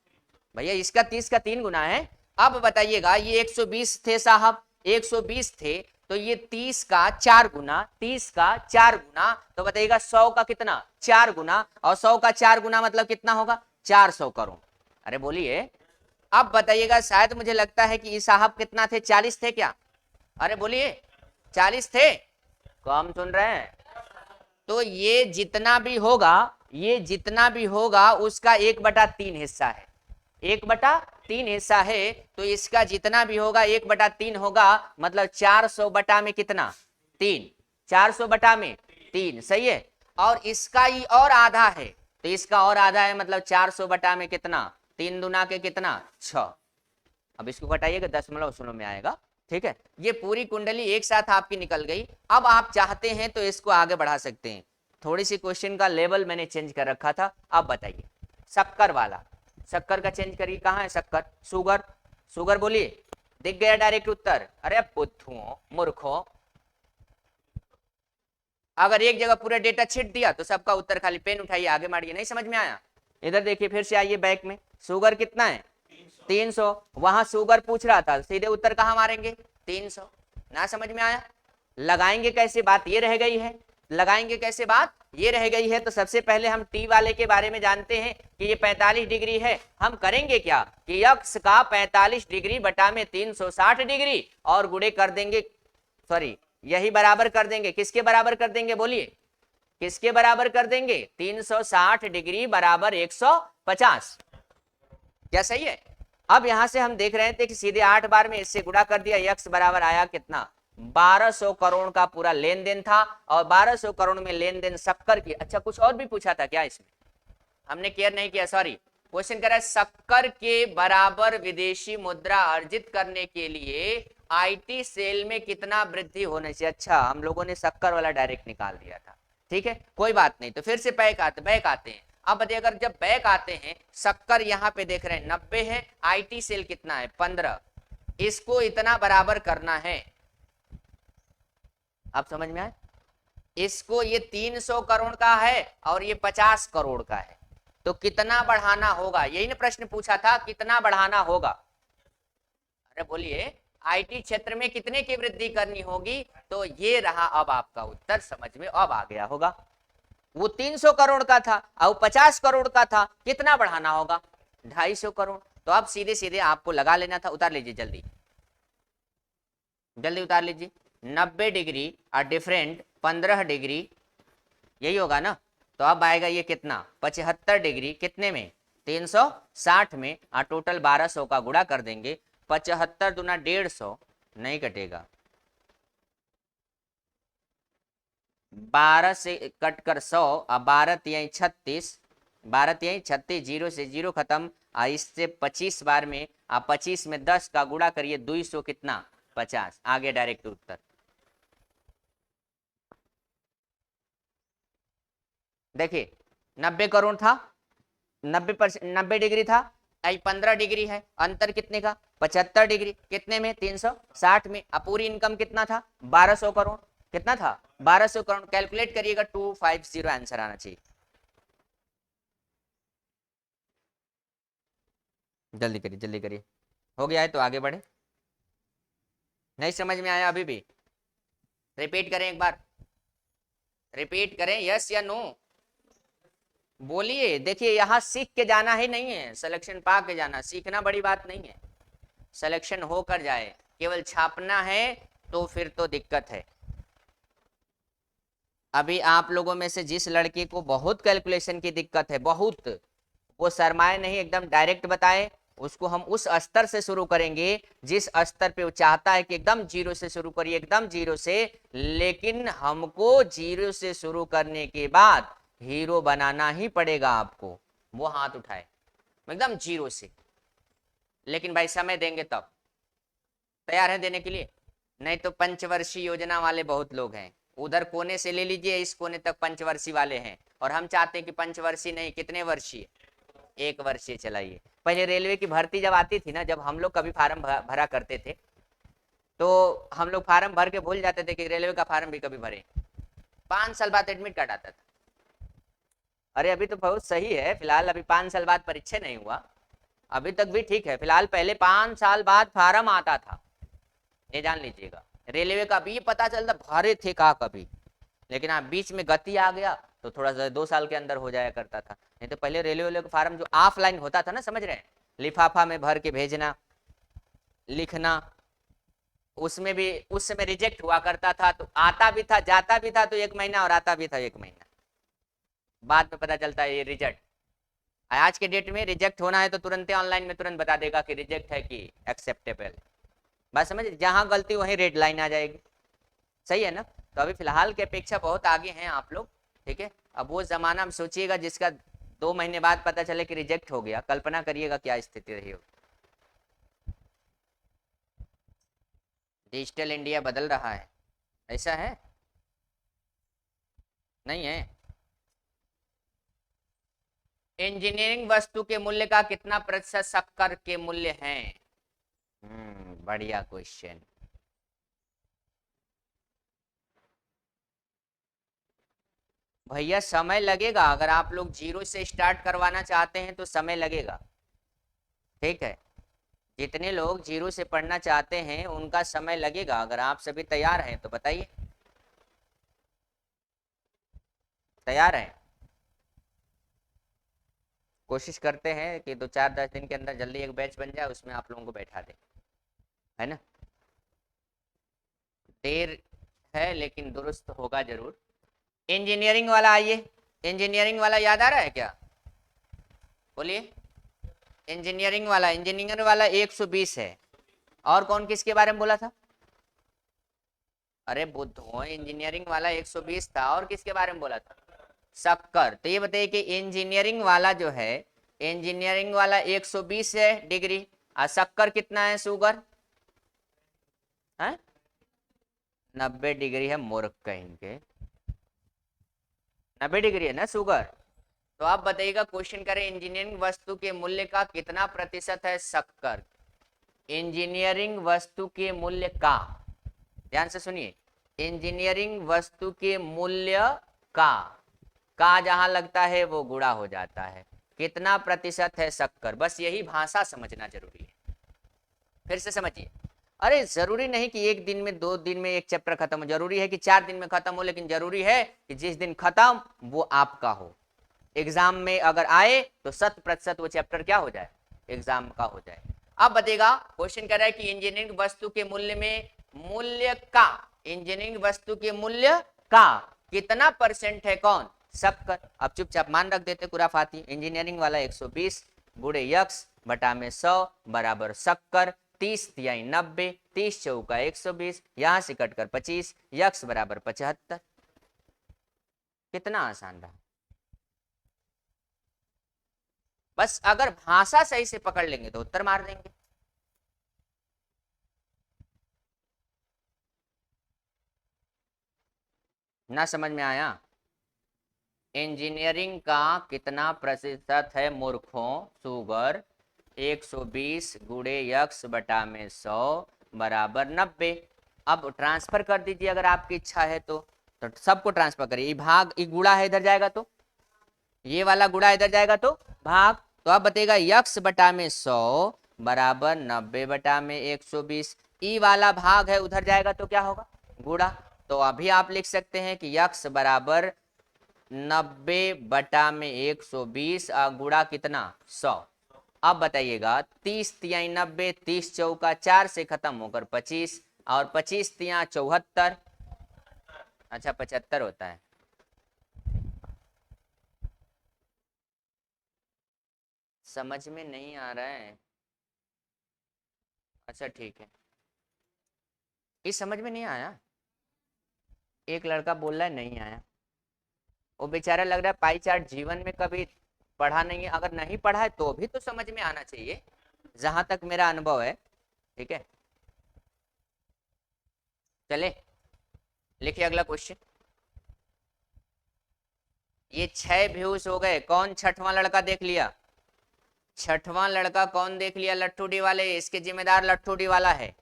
भैया इसका 30 का 3 गुना है। अब बताइएगा ये 120 थे साहब, 120 थे, तो ये 30 का 4 गुना, 30 का 4 गुना, तो बताइएगा 100 का कितना? 4 गुना, और 100 का 4 गुना मतलब कितना होगा? 400 करोड़। अरे बोलिए। अब बताइएगा, शायद मुझे लगता है कि ये साहब कितना थे? 40 थे क्या? अरे बोलिए 40 थे? कम सुन रहे हैं? तो ये जितना भी होगा, ये जितना भी होगा उसका 1/3 हिस्सा है। 1/3 हिस्सा है, तो इसका जितना भी होगा 1/3 होगा, मतलब 400 बटा में कितना? 3। 400 बटा में 3, सही है। और इसका ही और आधा है, तो इसका और आधा है, मतलब 400 बटा में कितना? 3 दुना के कितना? 6। अब इसको घटाइएगा, दशमलव शून्य में आएगा। ठीक है, ये पूरी कुंडली एक साथ आपकी निकल गई। अब आप चाहते हैं तो इसको आगे बढ़ा सकते हैं। थोड़ी सी क्वेश्चन का लेवल मैंने चेंज कर रखा था। अब बताइए शक्कर वाला, शक्कर का चेंज करिए। कहाँ है शक्कर? शुगर, शुगर बोलिए। दिख गया डायरेक्ट उत्तर? अरे बुद्धुओं, मूर्खों, अगर एक जगह पूरा डेटा छिट दिया तो सबका उत्तर खाली पेन उठाइए आगे मारिए। नहीं समझ में आया? इधर देखिए, फिर से आइए बैक में। शुगर कितना है? 300। वहां शुगर पूछ रहा था, सीधे उत्तर कहां मारेंगे? 300। ना समझ में आया? लगाएंगे कैसे, बात ये रह गई है। लगाएंगे कैसे, बात ये रह गई है। तो सबसे पहले हम टी वाले के बारे में जानते हैं कि ये 45 डिग्री है। हम करेंगे क्या कि यक्स का 45 डिग्री बटा में 360 डिग्री और गुणे कर देंगे, सॉरी यही बराबर कर देंगे। किसके बराबर कर देंगे, बोलिए किसके बराबर कर देंगे? 360 डिग्री बराबर 150। क्या सही है? अब यहां से हम देख रहे थे कि सीधे 8 बार में इससे गुणा कर दिया, यक्स बराबर आया कितना? 1200 करोड़ का पूरा लेन देन था। और 1200 करोड़ में लेन देन शक्कर की। अच्छा, कुछ और भी पूछा था क्या इसमें? हमने केयर नहीं किया, सॉरी। क्वेश्चन कह रहा है शक्कर के बराबर विदेशी मुद्रा अर्जित करने के लिए आईटी सेल में कितना वृद्धि होने से। अच्छा, हम लोगों ने शक्कर वाला डायरेक्ट निकाल दिया था। ठीक है, कोई बात नहीं। तो फिर से बैक आते हैं। अब बताइए, अगर जब बैक आते हैं, शक्कर यहाँ पे देख रहे हैं 90 है, आईटी सेल कितना है? 15। इसको इतना बराबर करना है। अब समझ में आए? इसको ये 300 करोड़ का है और ये 50 करोड़ का है, तो कितना बढ़ाना होगा? यही ना प्रश्न पूछा था, कितना बढ़ाना होगा? अरे बोलिए, आईटी क्षेत्र में कितने की वृद्धि करनी होगी? तो ये रहा अब आपका उत्तर, समझ में अब आ गया होगा। वो 300 करोड़ का था और 50 करोड़ का था, कितना बढ़ाना होगा? 250 करोड़। तो अब सीधे सीधे आपको लगा लेना था। उतार लीजिए जल्दी जल्दी उतार लीजिए। 90 डिग्री और डिफरेंट 15 डिग्री, यही होगा ना? तो अब आएगा ये कितना? 75 डिग्री कितने में? 360 में। और टोटल 1200 का गुणा कर देंगे। 75 दूना 150, नहीं कटेगा। 12 से कट कर 100 और 12 तिहाई 36, 12 तिहाई 36, जीरो से जीरो खत्म। इससे 25 बार में 25 में 10 का गुणा करिए, 200 कितना? 50। आगे डायरेक्ट उत्तर। देखिए 90 करोड़ था, 90 डिग्री था, आई 15 डिग्री है, अंतर कितने का? 75 डिग्री। कितने में? 360 में। अब पूरी इनकम कितना था? 1200 करोड़। कितना था? 1200 करोड़। कैलकुलेट करिएगा, 250 आंसर आना चाहिए। जल्दी करिए जल्दी करिए। हो गया है तो आगे बढ़े। नहीं समझ में आया अभी भी? रिपीट करें एक बार, रिपीट करें, यस या नो? बोलिए। देखिए, यहाँ सीख के जाना ही नहीं है, सिलेक्शन पा के जाना। सीखना बड़ी बात नहीं है, सिलेक्शन होकर जाए। केवल छापना है तो फिर तो दिक्कत है। अभी आप लोगों में से जिस लड़के को बहुत कैलकुलेशन की दिक्कत है, बहुत, वो शर्माए नहीं, एकदम डायरेक्ट बताए। उसको हम उस स्तर से शुरू करेंगे जिस स्तर पे वो चाहता है कि एकदम जीरो से शुरू करिए, एकदम जीरो से। लेकिन हमको जीरो से शुरू करने के बाद हीरो बनाना ही पड़ेगा आपको। वो हाथ उठाए, एकदम जीरो से। लेकिन भाई समय देंगे तब। तैयार है देने के लिए? नहीं तो पंचवर्षीय योजना वाले बहुत लोग हैं, उधर कोने से ले लीजिए, इस कोने तक पंचवर्षीय वाले हैं। और हम चाहते हैं कि पंचवर्षीय नहीं, कितने वर्षीय? 1 वर्षीय चलाइए। पहले रेलवे की भर्ती जब आती थी ना, जब हम लोग कभी फार्म भरा करते थे, तो हम लोग फार्म भर के भूल जाते थे कि रेलवे का फार्म भी कभी भरे। 5 साल बाद एडमिट कार्ड आता था। अरे अभी तो बहुत सही है, फिलहाल अभी 5 साल बाद परीक्षा नहीं हुआ, अभी तक भी ठीक है। फिलहाल पहले 5 साल बाद फार्म आता था, ये जान लीजिएगा। रेलवे का भी ये पता चलता भरे थे का कभी, लेकिन आप बीच में गति आ गया तो थोड़ा सा 2 साल के अंदर हो जाया करता था। नहीं तो पहले रेलवे का फार्म जो ऑफलाइन होता था ना, समझ रहे हैं, लिफाफा में भर के भेजना, लिखना, उसमें भी उस समय रिजेक्ट हुआ करता था। तो आता भी था, जाता भी था तो 1 महीना, और आता भी था 1 महीना, बाद में पता चलता है ये रिजेक्ट। आज के डेट में रिजेक्ट होना है तो तुरंत ऑनलाइन में तुरंत बता देगा कि रिजेक्ट है कि एक्सेप्टेबल। बात समझ, जहां गलती वहीं रेड लाइन आ जाएगी। सही है ना? तो अभी फिलहाल की अपेक्षा बहुत आगे हैं आप लोग। ठीक है, अब वो जमाना में सोचिएगा जिसका 2 महीने बाद पता चले कि रिजेक्ट हो गया, कल्पना करिएगा क्या स्थिति रही हो। डिजिटल इंडिया बदल रहा है, ऐसा है? नहीं है? इंजीनियरिंग वस्तु के मूल्य का कितना प्रतिशत शक्कर के मूल्य हैं? बढ़िया क्वेश्चन। भैया समय लगेगा, अगर आप लोग जीरो से स्टार्ट करवाना चाहते हैं तो समय लगेगा, ठीक है। जितने लोग जीरो से पढ़ना चाहते हैं उनका समय लगेगा। अगर आप सभी तैयार हैं तो बताइए, तैयार हैं? कोशिश करते हैं कि 2-4-10 दिन के अंदर जल्दी एक बैच बन जाए, उसमें आप लोगों को बैठा दें, है ना। देर है लेकिन दुरुस्त होगा जरूर। इंजीनियरिंग वाला आइए, इंजीनियरिंग वाला याद आ रहा है क्या? बोलिए। इंजीनियरिंग वाला 120 है। और कौन किसके बारे में बोला था? अरे बुद्धू, इंजीनियरिंग वाला 120 था, और किसके बारे में बोला था? शक्कर। तो ये बताइए कि इंजीनियरिंग वाला जो है, इंजीनियरिंग वाला 120 है डिग्री, और शक्कर कितना है, शुगर है 90 डिग्री है। मूर्ख कहीं के, 90 डिग्री है ना शुगर। तो आप बताइएगा, क्वेश्चन करें इंजीनियरिंग वस्तु के मूल्य का कितना प्रतिशत है शक्कर। इंजीनियरिंग वस्तु के मूल्य का, ध्यान से सुनिए, इंजीनियरिंग वस्तु के मूल्य का जहां लगता है वो गुणा हो जाता है। कितना प्रतिशत है शक्कर, बस यही भाषा समझना जरूरी है। फिर से समझिए। अरे जरूरी नहीं कि एक दिन में 2 दिन में एक चैप्टर खत्म हो, जरूरी है कि 4 दिन में खत्म हो, लेकिन जरूरी है कि जिस दिन खत्म वो आपका हो। एग्जाम में अगर आए तो 100% वो चैप्टर क्या हो जाए, एग्जाम का हो जाए। अब बताइएगा, क्वेश्चन कह रहा है कि इंजीनियरिंग वस्तु के मूल्य में, मूल्य का, इंजीनियरिंग वस्तु के मूल्य का कितना परसेंट है कौन, शक्कर। अब चुपचाप मान रख देते खुराफाती। इंजीनियरिंग वाला 120 गुणे यक्स बटा में 100 बराबर शक्कर 30 तिहाई 90, 30 चौका 120, यहां से कटकर 25, यक्स बराबर 75। कितना आसान रहा। बस अगर भाषा सही से पकड़ लेंगे तो उत्तर मार देंगे। ना समझ में आया? इंजीनियरिंग का कितना प्रतिशत है मूर्खों, शुगर 120 गुणे यक्स बटा में 100 बराबर 90। अब ट्रांसफर कर दीजिए अगर आपकी इच्छा है तो सबको ट्रांसफर करिए। भाग ये गुणा है, इधर जाएगा तो ये वाला गुणा इधर जाएगा तो भाग। तो अब बताइएगा यक्स बटा में 100 बराबर 90 बटा में 120। ई वाला भाग है, उधर जाएगा तो क्या होगा, गुणा। तो अभी आप लिख सकते हैं कि यक्स बराबर 90 बटा में 120 गुणा कितना 100। अब बताइएगा 30 तिहाई 90, 30 चौका 4 से खत्म होकर 25, और 25 तिया 74, अच्छा 75 होता है। समझ में नहीं आ रहा है? अच्छा ठीक है, ये समझ में नहीं आया। एक लड़का बोल रहा है नहीं आया, वो बेचारा लग रहा है पाई चार्ट जीवन में कभी पढ़ा नहीं है। अगर नहीं पढ़ा है तो भी तो समझ में आना चाहिए, जहां तक मेरा अनुभव है, ठीक है। चले लिखिए अगला क्वेश्चन। ये 6 व्यूज हो गए, कौन छठवां लड़का देख लिया? छठवां लड़का कौन देख लिया? लट्ठूडी वाले। इसके जिम्मेदार लट्ठूडी वाला है,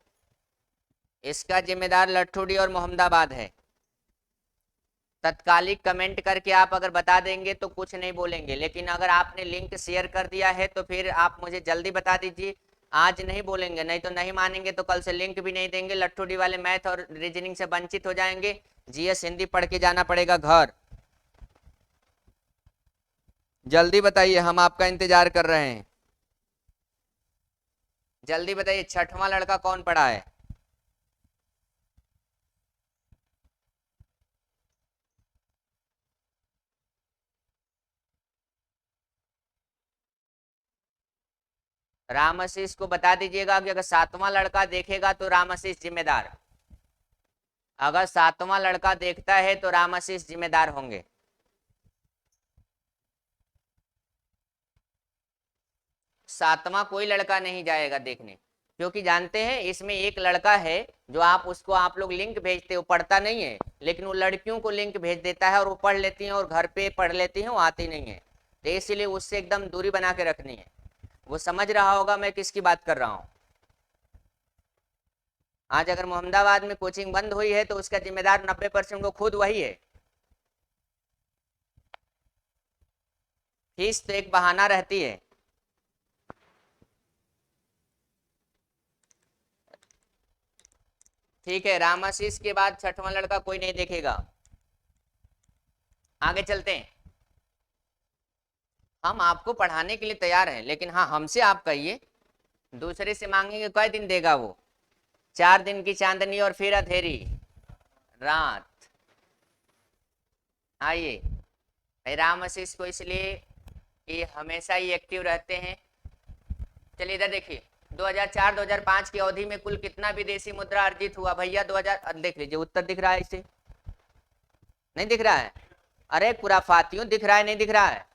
इसका जिम्मेदार लट्ठूडी और मोहम्मदाबाद है। तत्कालिक कमेंट करके आप अगर बता देंगे तो कुछ नहीं बोलेंगे, लेकिन अगर आपने लिंक शेयर कर दिया है तो फिर आप मुझे जल्दी बता दीजिए। आज नहीं बोलेंगे, नहीं तो नहीं मानेंगे तो कल से लिंक भी नहीं देंगे। लट्ठूडी वाले मैथ और रीजनिंग से वंचित हो जाएंगे। जीएस हिंदी पढ़ के जाना पड़ेगा घर। जल्दी बताइए, हम आपका इंतजार कर रहे हैं। जल्दी बताइए, छठवां लड़का कौन पढ़ा है? राम आशीष को बता दीजिएगा कि अगर 7वां लड़का देखेगा तो राम आशीष जिम्मेदार। अगर 7वां लड़का देखता है तो राम आशीष जिम्मेदार होंगे। 7वां कोई लड़का नहीं जाएगा देखने, क्योंकि जानते हैं इसमें एक लड़का है जो आप उसको, आप लोग लिंक भेजते हो, पढ़ता नहीं है, लेकिन वो लड़कियों को लिंक भेज देता है और वो पढ़ लेती हैं और घर पे पढ़ लेती हैं, वो आती नहीं है। तो इसीलिए उससे एकदम दूरी बना के रखनी है। वो समझ रहा होगा मैं किसकी बात कर रहा हूँ। आज अगर मोहम्मदाबाद में कोचिंग बंद हुई है तो उसका जिम्मेदार 90% को खुद वही है। फीस तो एक बहाना रहती है। ठीक है, राम आशीष के बाद छठवां लड़का कोई नहीं देखेगा। आगे चलते हैं। हम आपको पढ़ाने के लिए तैयार हैं, लेकिन हाँ हमसे आप कहिए, दूसरे से मांगेंगे कई दिन देगा वो? 4 दिन की चांदनी और फिर अंधेरी रात। आइए, राम आशीष को इसलिए कि हमेशा ही एक्टिव रहते हैं। चलिए इधर देखिए, 2004-2005 की अवधि में कुल कितना विदेशी मुद्रा अर्जित हुआ भैया? 2000 देख लीजिए, उत्तर दिख रहा है इसे? नहीं दिख रहा है? अरे खुराफातियों, दिख रहा है नहीं दिख रहा है?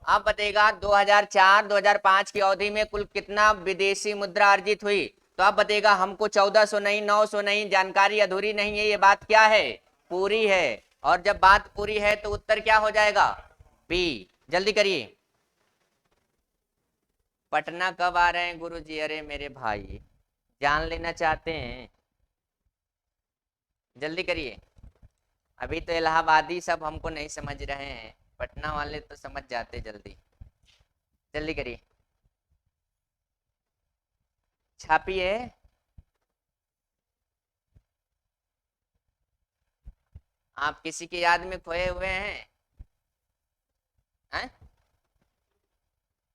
अब बताइएगा 2004-2005 की अवधि में कुल कितना विदेशी मुद्रा अर्जित हुई? तो अब बताइएगा हमको 1400 नहीं, 900 नहीं, जानकारी अधूरी नहीं है, ये बात क्या है? पूरी है। और जब बात पूरी है तो उत्तर क्या हो जाएगा? बी। जल्दी करिए। पटना कब आ रहे हैं गुरुजी? अरे मेरे भाई, जान लेना चाहते हैं? जल्दी करिए। अभी तो इलाहाबादी सब हमको नहीं समझ रहे हैं, पटना वाले तो समझ जाते जल्दी। जल्दी करिए, छापिए। आप किसी की याद में खोए हुए हैं? हैं?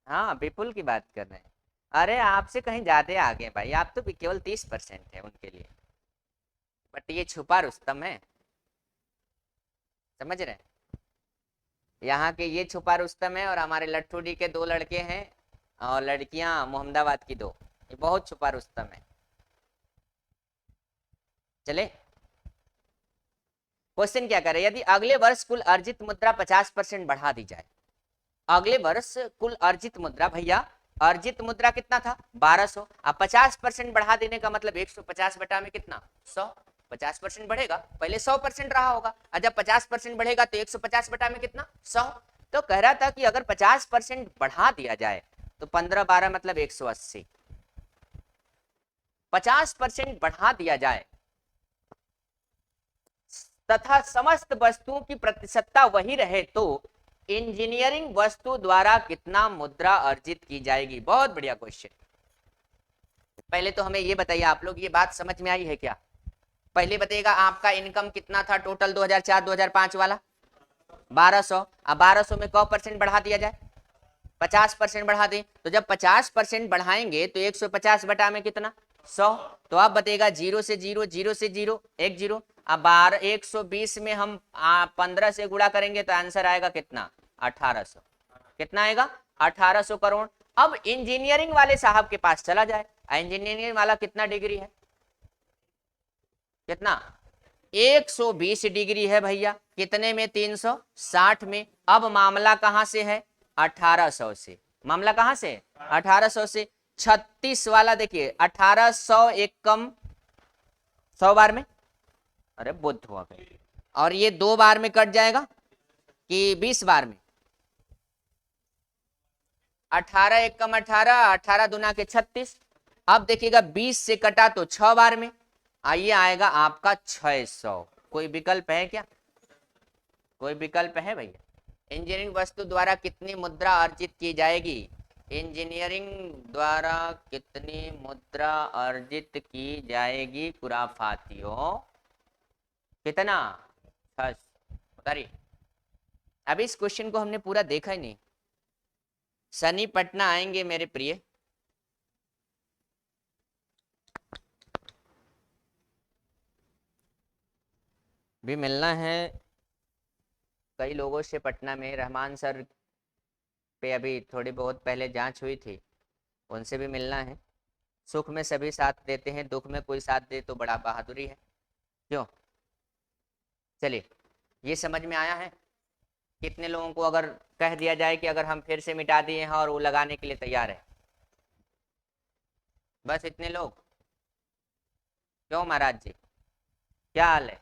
हाँ, विपुल की बात कर रहे हैं। अरे आपसे कहीं ज्यादा आगे हैं भाई, आप तो भी केवल 30% है उनके लिए। बट ये छुपा रुस्तम है, समझ रहे हैं? यहाँ के ये छुपा रुस्तम है, और हमारे लट्ठू डी के 2 लड़के हैं और लड़कियां मोहम्मदाबाद की 2। ये बहुत छुपा रुस्तम है। चले, क्वेश्चन क्या करे? यदि अगले वर्ष कुल अर्जित मुद्रा 50% बढ़ा दी जाए। अगले वर्ष कुल अर्जित मुद्रा भैया, अर्जित मुद्रा कितना था? 1200। अब 50% बढ़ा देने का मतलब 150 बटा में कितना? 100। 50% बढ़ेगा, पहले 100% रहा होगा, और जब 50% बढ़ेगा तो 150 बटा में कितना? 100। तो कह रहा था कि अगर 50% बढ़ा दिया जाए तो 15-12 मतलब 180। 50% बढ़ा दिया जाए तथा समस्त वस्तुओं की प्रतिशतता वही रहे तो इंजीनियरिंग वस्तु द्वारा कितना मुद्रा अर्जित की जाएगी? बहुत बढ़िया क्वेश्चन। पहले तो हमें ये बताइए, आप लोग ये बात समझ में आई है क्या? पहले बताइएगा, आपका इनकम कितना था टोटल 2004-2005 वाला? 1200। अब 1200 में कौ % बढ़ा दिया जाए? 50% बढ़ा दें, तो जब 50% बढ़ाएंगे तो 150 बटा में कितना? 100। तो आप बताइएगा 0 से 0, 0 से 0, 1 0। अब 120 में हम 15 से गुणा करेंगे तो आंसर आएगा कितना? 1800। कितना आएगा? 1800 करोड़। अब इंजीनियरिंग वाले साहब के पास चला जाए, इंजीनियरिंग वाला कितना डिग्री है? कितना? 120 डिग्री है भैया। कितने में? 360 में। अब मामला कहां से है? 1800 से। मामला कहां से? 1800 से। 36 वाला देखिए, 1800 एक कम 100 बार में, अरे बुद्ध हुआ गई। और ये 2 बार में कट जाएगा कि 20 बार में? 18 एक कम 18, 18 दूना के 36। अब देखिएगा 20 से कटा तो 6 बार में, आइए आएगा आपका 600। कोई विकल्प है क्या? कोई विकल्प है भैया? इंजीनियरिंग वस्तु द्वारा कितनी मुद्रा अर्जित की जाएगी? इंजीनियरिंग द्वारा कितनी मुद्रा अर्जित की जाएगी खुराफातियों? कितना? 600। बताइए। अभी इस क्वेश्चन को हमने पूरा देखा ही नहीं। सनी पटना आएंगे मेरे प्रिय। भी मिलना है कई लोगों से पटना में। रहमान सर पे अभी थोड़ी बहुत पहले जांच हुई थी, उनसे भी मिलना है। सुख में सभी साथ देते हैं, दुख में कोई साथ दे तो बड़ा बहादुरी है, क्यों? चलिए, ये समझ में आया है? कितने लोगों को अगर कह दिया जाए कि अगर हम फिर से मिटा दिए हैं और वो लगाने के लिए तैयार है? बस इतने लोग? क्यों महाराज जी, क्या हाल है?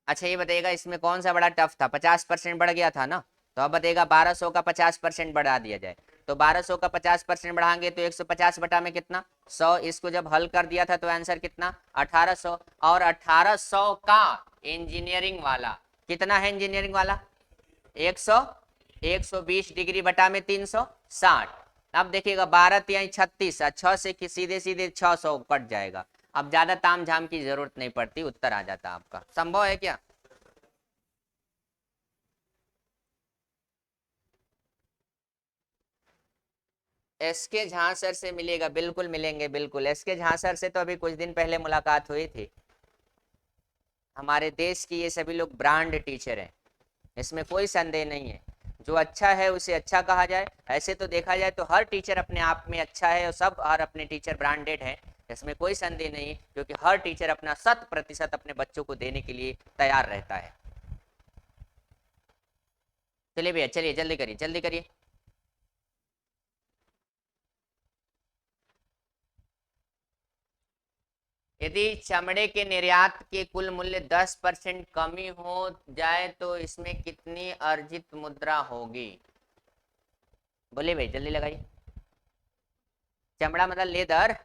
अच्छा ये बताइएगा, इसमें कौन सा बड़ा टफ था? 50% बढ़ गया था ना, तो अब बताइएगा 1200 का 50% बढ़ा दिया जाए तो 1200 का 50% बढ़ाएंगे तो 150 बटा में कितना 100। इसको जब हल कर दिया था तो आंसर कितना 1800। और 1800 का इंजीनियरिंग वाला कितना है, इंजीनियरिंग वाला 100 120 डिग्री बटा में 360। अब देखिएगा 12 तिहाई 36, 6 से सीधे सीधे 600 कट जाएगा। अब ज्यादा ताम झाम की जरूरत नहीं पड़ती, उत्तर आ जाता आपका। संभव है क्या? एस के झा सर से मिलेगा, बिल्कुल मिलेंगे, बिल्कुल। एस के झा सर से तो अभी कुछ दिन पहले मुलाकात हुई थी। हमारे देश की ये सभी लोग ब्रांड टीचर हैं, इसमें कोई संदेह नहीं है। जो अच्छा है उसे अच्छा कहा जाए। ऐसे तो देखा जाए तो हर टीचर अपने आप में अच्छा है और सब हर अपने टीचर ब्रांडेड हैं, इसमें कोई संदेह नहीं, क्योंकि हर टीचर अपना 100% अपने बच्चों को देने के लिए तैयार रहता है। चलिए भैया, चलिए जल्दी करिए, जल्दी करिए। यदि चमड़े के निर्यात के कुल मूल्य 10% कमी हो जाए तो इसमें कितनी अर्जित मुद्रा होगी? बोलिए भाई, जल्दी लगाइए। चमड़ा मतलब लेदर?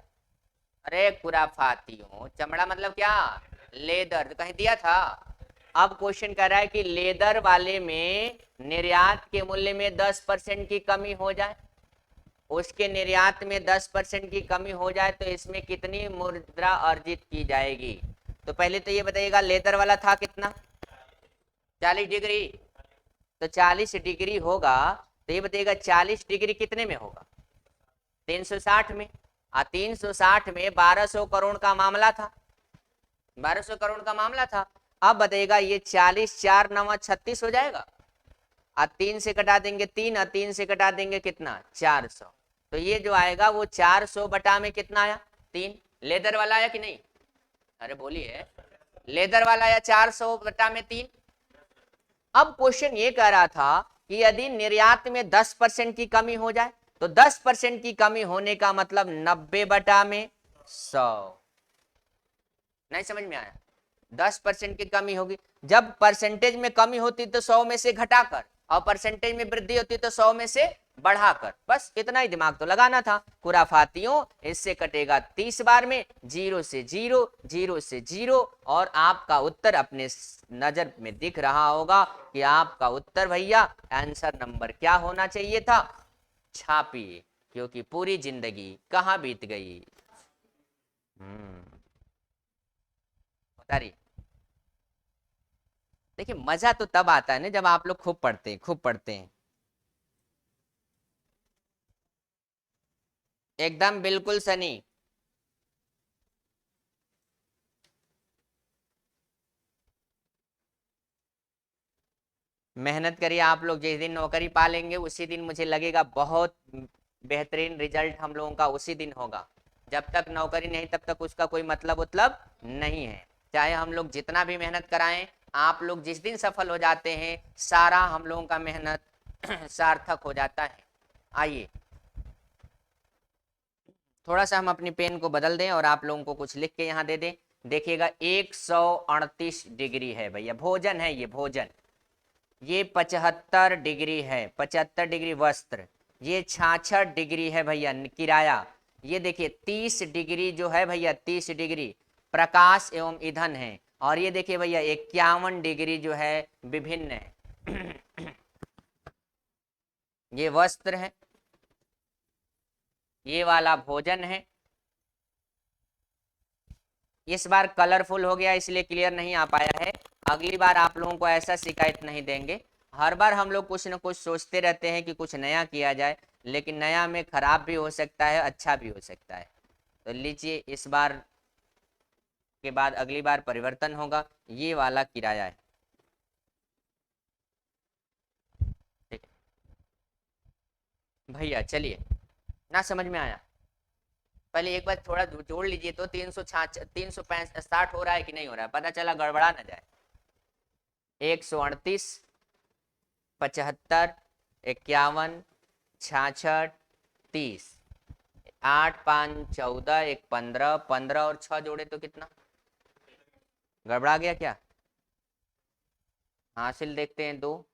अरे खुराफाती हो, चमड़ा मतलब क्या? लेदर, कहीं दिया था। अब क्वेश्चन कर रहा है कि लेदर वाले में निर्यात के मूल्य में 10% की कमी हो जाए, उसके निर्यात में 10% की कमी हो जाए तो इसमें कितनी मुद्रा अर्जित की जाएगी? तो पहले तो ये बताइएगा लेदर वाला था कितना, 40 डिग्री। तो 40 डिग्री होगा तो ये बताइएगा 40 डिग्री कितने में होगा? 360 में। 360 में 1200 करोड़ का मामला था, 1200 करोड़ का मामला था। अब बताइएगा ये 40 4 9 36 हो जाएगा। 3 से कटा देंगे 3, 3 से कटा देंगे कितना 400। तो ये जो आएगा वो 400 बटा में कितना आया 3। लेदर वाला आया कि नहीं? अरे बोलिए, लेदर वाला आया 400 बटा में 3। अब क्वेश्चन ये कह रहा था कि यदि निर्यात में 10% की कमी हो जाए तो 10% की कमी होने का मतलब 90 बटा में 100। नहीं समझ में आया? 10% की कमी होगी, जब परसेंटेज में कमी होती तो 100 में से घटाकर, और परसेंटेज में वृद्धि होती तो 100 में से बढ़ाकर। बस इतना ही दिमाग तो लगाना था। खुराफातियों, इससे कटेगा 30 बार में, 0 से 0, 0 से 0, और आपका उत्तर अपने नजर में दिख रहा होगा कि आपका उत्तर भैया आंसर नंबर क्या होना चाहिए था। छापिए, क्योंकि पूरी जिंदगी कहाँ बीत गई। बता रही। देखिए मजा तो तब आता है ना जब आप लोग खूब पढ़ते हैं, खूब पढ़ते हैं। एकदम बिल्कुल सनी। मेहनत करिए आप लोग, जिस दिन नौकरी पा लेंगे उसी दिन मुझे लगेगा बहुत बेहतरीन रिजल्ट हम लोगों का उसी दिन होगा। जब तक नौकरी नहीं तब तक उसका कोई मतलब नहीं है। चाहे हम लोग जितना भी मेहनत कराएं, आप लोग जिस दिन सफल हो जाते हैं सारा हम लोगों का मेहनत सार्थक हो जाता है। आइए थोड़ा सा हम अपनी पेन को बदल दें और आप लोगों को कुछ लिख के यहाँ दे दें। देखिएगा 138 डिग्री है भैया, भोजन है ये, भोजन। ये 75 डिग्री है, 75 डिग्री वस्त्र। ये 66 डिग्री है भैया किराया। ये देखिए 30 डिग्री जो है भैया, 30 डिग्री प्रकाश एवं ईंधन है। और ये देखिए भैया 51 डिग्री जो है विभिन्न है। ये वस्त्र है, ये वाला भोजन है। इस बार कलरफुल हो गया इसलिए क्लियर नहीं आ पाया है, अगली बार आप लोगों को ऐसा शिकायत नहीं देंगे। हर बार हम लोग कुछ न कुछ सोचते रहते हैं कि कुछ नया किया जाए, लेकिन नया में खराब भी हो सकता है, अच्छा भी हो सकता है। तो लीजिए इस बार के बाद अगली बार परिवर्तन होगा। ये वाला किराया है, ठीक है भैया। चलिए, ना समझ में आया? पहले एक बार थोड़ा जोड़ लीजिए तो 360 हो रहा है कि नहीं हो रहा है, पता चला गड़बड़ा ना जाए। 138, 75, 51, 66, 30, 8 5 14, 1 15, 15 और 6 जोड़े तो कितना? गड़बड़ा गया क्या? हासिल देखते हैं 2,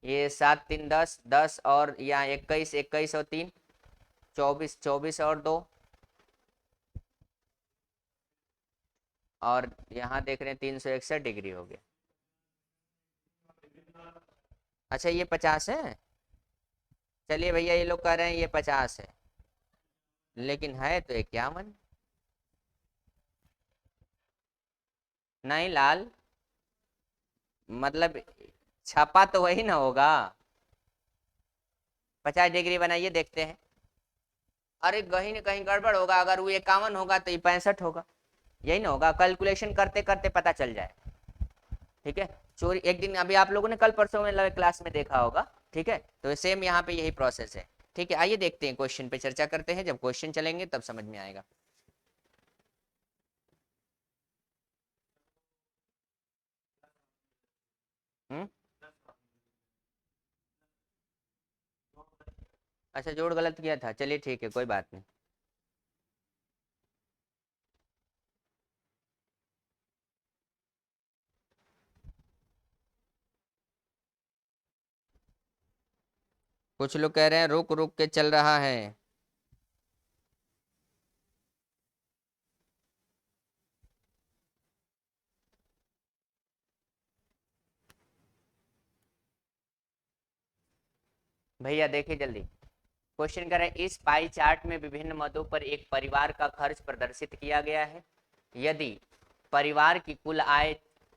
ये 7 3 10, 10 और यहाँ 21, 21 और 3 24, 24 और 2 और यहाँ देख रहे हैं 361 डिग्री हो गया। अच्छा ये 50 है। चलिए भैया ये लोग कह रहे हैं ये 50 है, लेकिन है तो 51। नहीं लाल, मतलब छापा तो वही ना होगा। 50 डिग्री बनाइए देखते हैं। अरे कहीं ना कहीं गड़बड़ होगा, अगर वो 51 होगा तो ये 65 होगा, यही ना होगा। कैलकुलेशन करते करते पता चल जाए। ठीक है, चोरी एक दिन अभी आप लोगों ने कल परसों में क्लास में देखा होगा। ठीक है, तो सेम यहाँ पे यही प्रोसेस है। ठीक है, आइए देखते हैं, क्वेश्चन पे चर्चा करते हैं। जब क्वेश्चन चलेंगे तब समझ में आएगा। हम्म, अच्छा जोड़ गलत किया था, चलिए ठीक है कोई बात नहीं। कुछ लोग कह रहे हैं रुक रुक के चल रहा है। भैया देखिए जल्दी, क्वेश्चन कर रहे हैं इस पाई चार्ट में विभिन्न मदों पर एक परिवार का खर्च प्रदर्शित किया गया है। यदि परिवार की कुल आय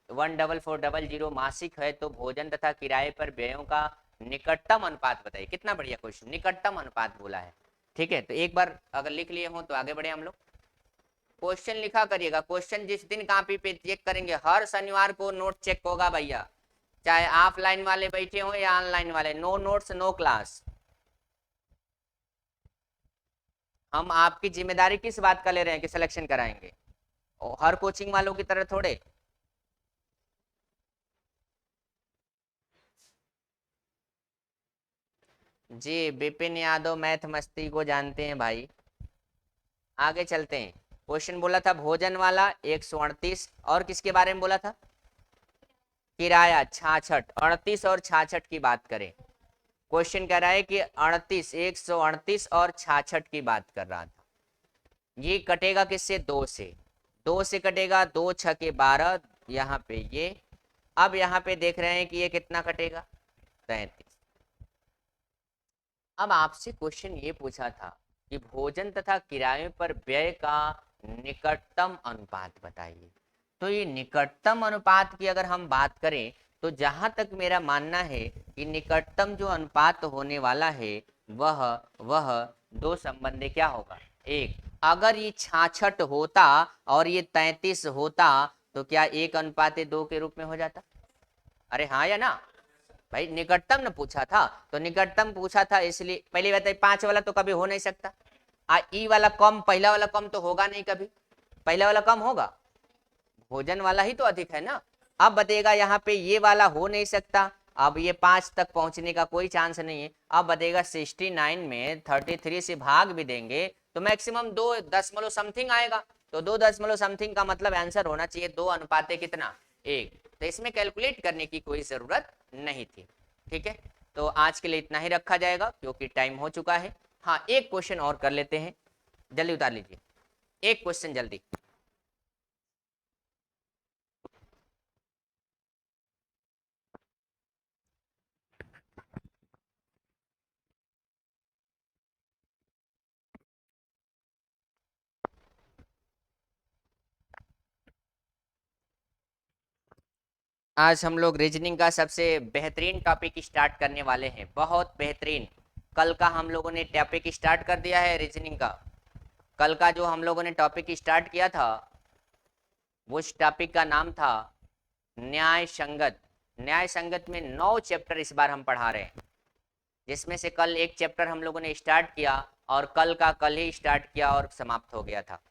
14400 मासिक है तो भोजन तथा किराए पर व्ययों का निकटतम अनुपात बताइए। कितना बढ़िया क्वेश्चन, निकटतम अनुपात बोला है। ठीक है, तो एक बार अगर लिख लिए हो तो आगे बढ़े हम लोग। क्वेश्चन लिखा करिएगा, क्वेश्चन जिस दिन कॉपी पे चेक करेंगे, हर शनिवार को नोट चेक होगा भैया, चाहे ऑफलाइन वाले बैठे हो या ऑनलाइन वाले। No notes no class. हम आपकी जिम्मेदारी किस बात का ले रहे हैं कि सिलेक्शन कराएंगे, और हर कोचिंग वालों की तरह थोड़े। जी विपिन यादव मैथ मस्ती को जानते हैं भाई। आगे चलते हैं। क्वेश्चन बोला था भोजन वाला 138, और किसके बारे में बोला था? किराया 66, 38 और 66 की बात करें। क्वेश्चन कह रहा है कि 38, 138 और 66 की बात कर रहा था। ये कटेगा किससे? 2 से। 2 से कटेगा, 2 छके 12, यहाँ पे ये। अब यहाँ पे देख रहे हैं कि ये कितना कटेगा? 33। अब आपसे क्वेश्चन ये पूछा था कि भोजन तथा किराए पर व्यय का निकटतम अनुपात बताइए। तो ये निकटतम अनुपात की अगर हम बात करें, तो जहां तक मेरा मानना है कि निकटतम जो अनुपात होने वाला है वह वह दो संबंधी क्या होगा? एक, अगर ये 66 होता और ये 33 होता तो क्या 1:2 के रूप में हो जाता? अरे हाँ या ना? भाई निकटतम न पूछा था, तो निकटतम पूछा था इसलिए पहली बात है 5 वाला तो कभी हो नहीं सकता। ई वाला कम, पहला वाला कम तो होगा नहीं कभी। पहला वाला कम होगा, भोजन वाला ही तो अधिक है ना। अब बताएगा यहाँ पे ये वाला हो नहीं सकता, अब ये 5 तक पहुंचने का कोई चांस नहीं है। अब बताएगा 69 में 33 से भाग भी देंगे तो मैक्सिमम 2 दशमलव समथिंग आएगा। तो 2 दशमलव समथिंग का मतलब आंसर होना चाहिए 2 अनुपाते कितना? 1। तो इसमें कैलकुलेट करने की कोई जरूरत नहीं थी। ठीक है, तो आज के लिए इतना ही रखा जाएगा क्योंकि टाइम हो चुका है। हाँ एक क्वेश्चन और कर लेते हैं, जल्दी उतार लीजिए एक क्वेश्चन जल्दी। आज हम लोग रीजनिंग का सबसे बेहतरीन टॉपिक स्टार्ट करने वाले हैं, बहुत बेहतरीन। कल का हम लोगों ने टॉपिक स्टार्ट कर दिया है रीजनिंग का। कल का जो हम लोगों ने टॉपिक स्टार्ट किया था उस टॉपिक का नाम था न्याय संगत। न्याय संगत में 9 चैप्टर इस बार हम पढ़ा रहे हैं, जिसमें से कल एक चैप्टर हम लोगों ने स्टार्ट किया और कल का कल ही स्टार्ट किया और समाप्त हो गया था।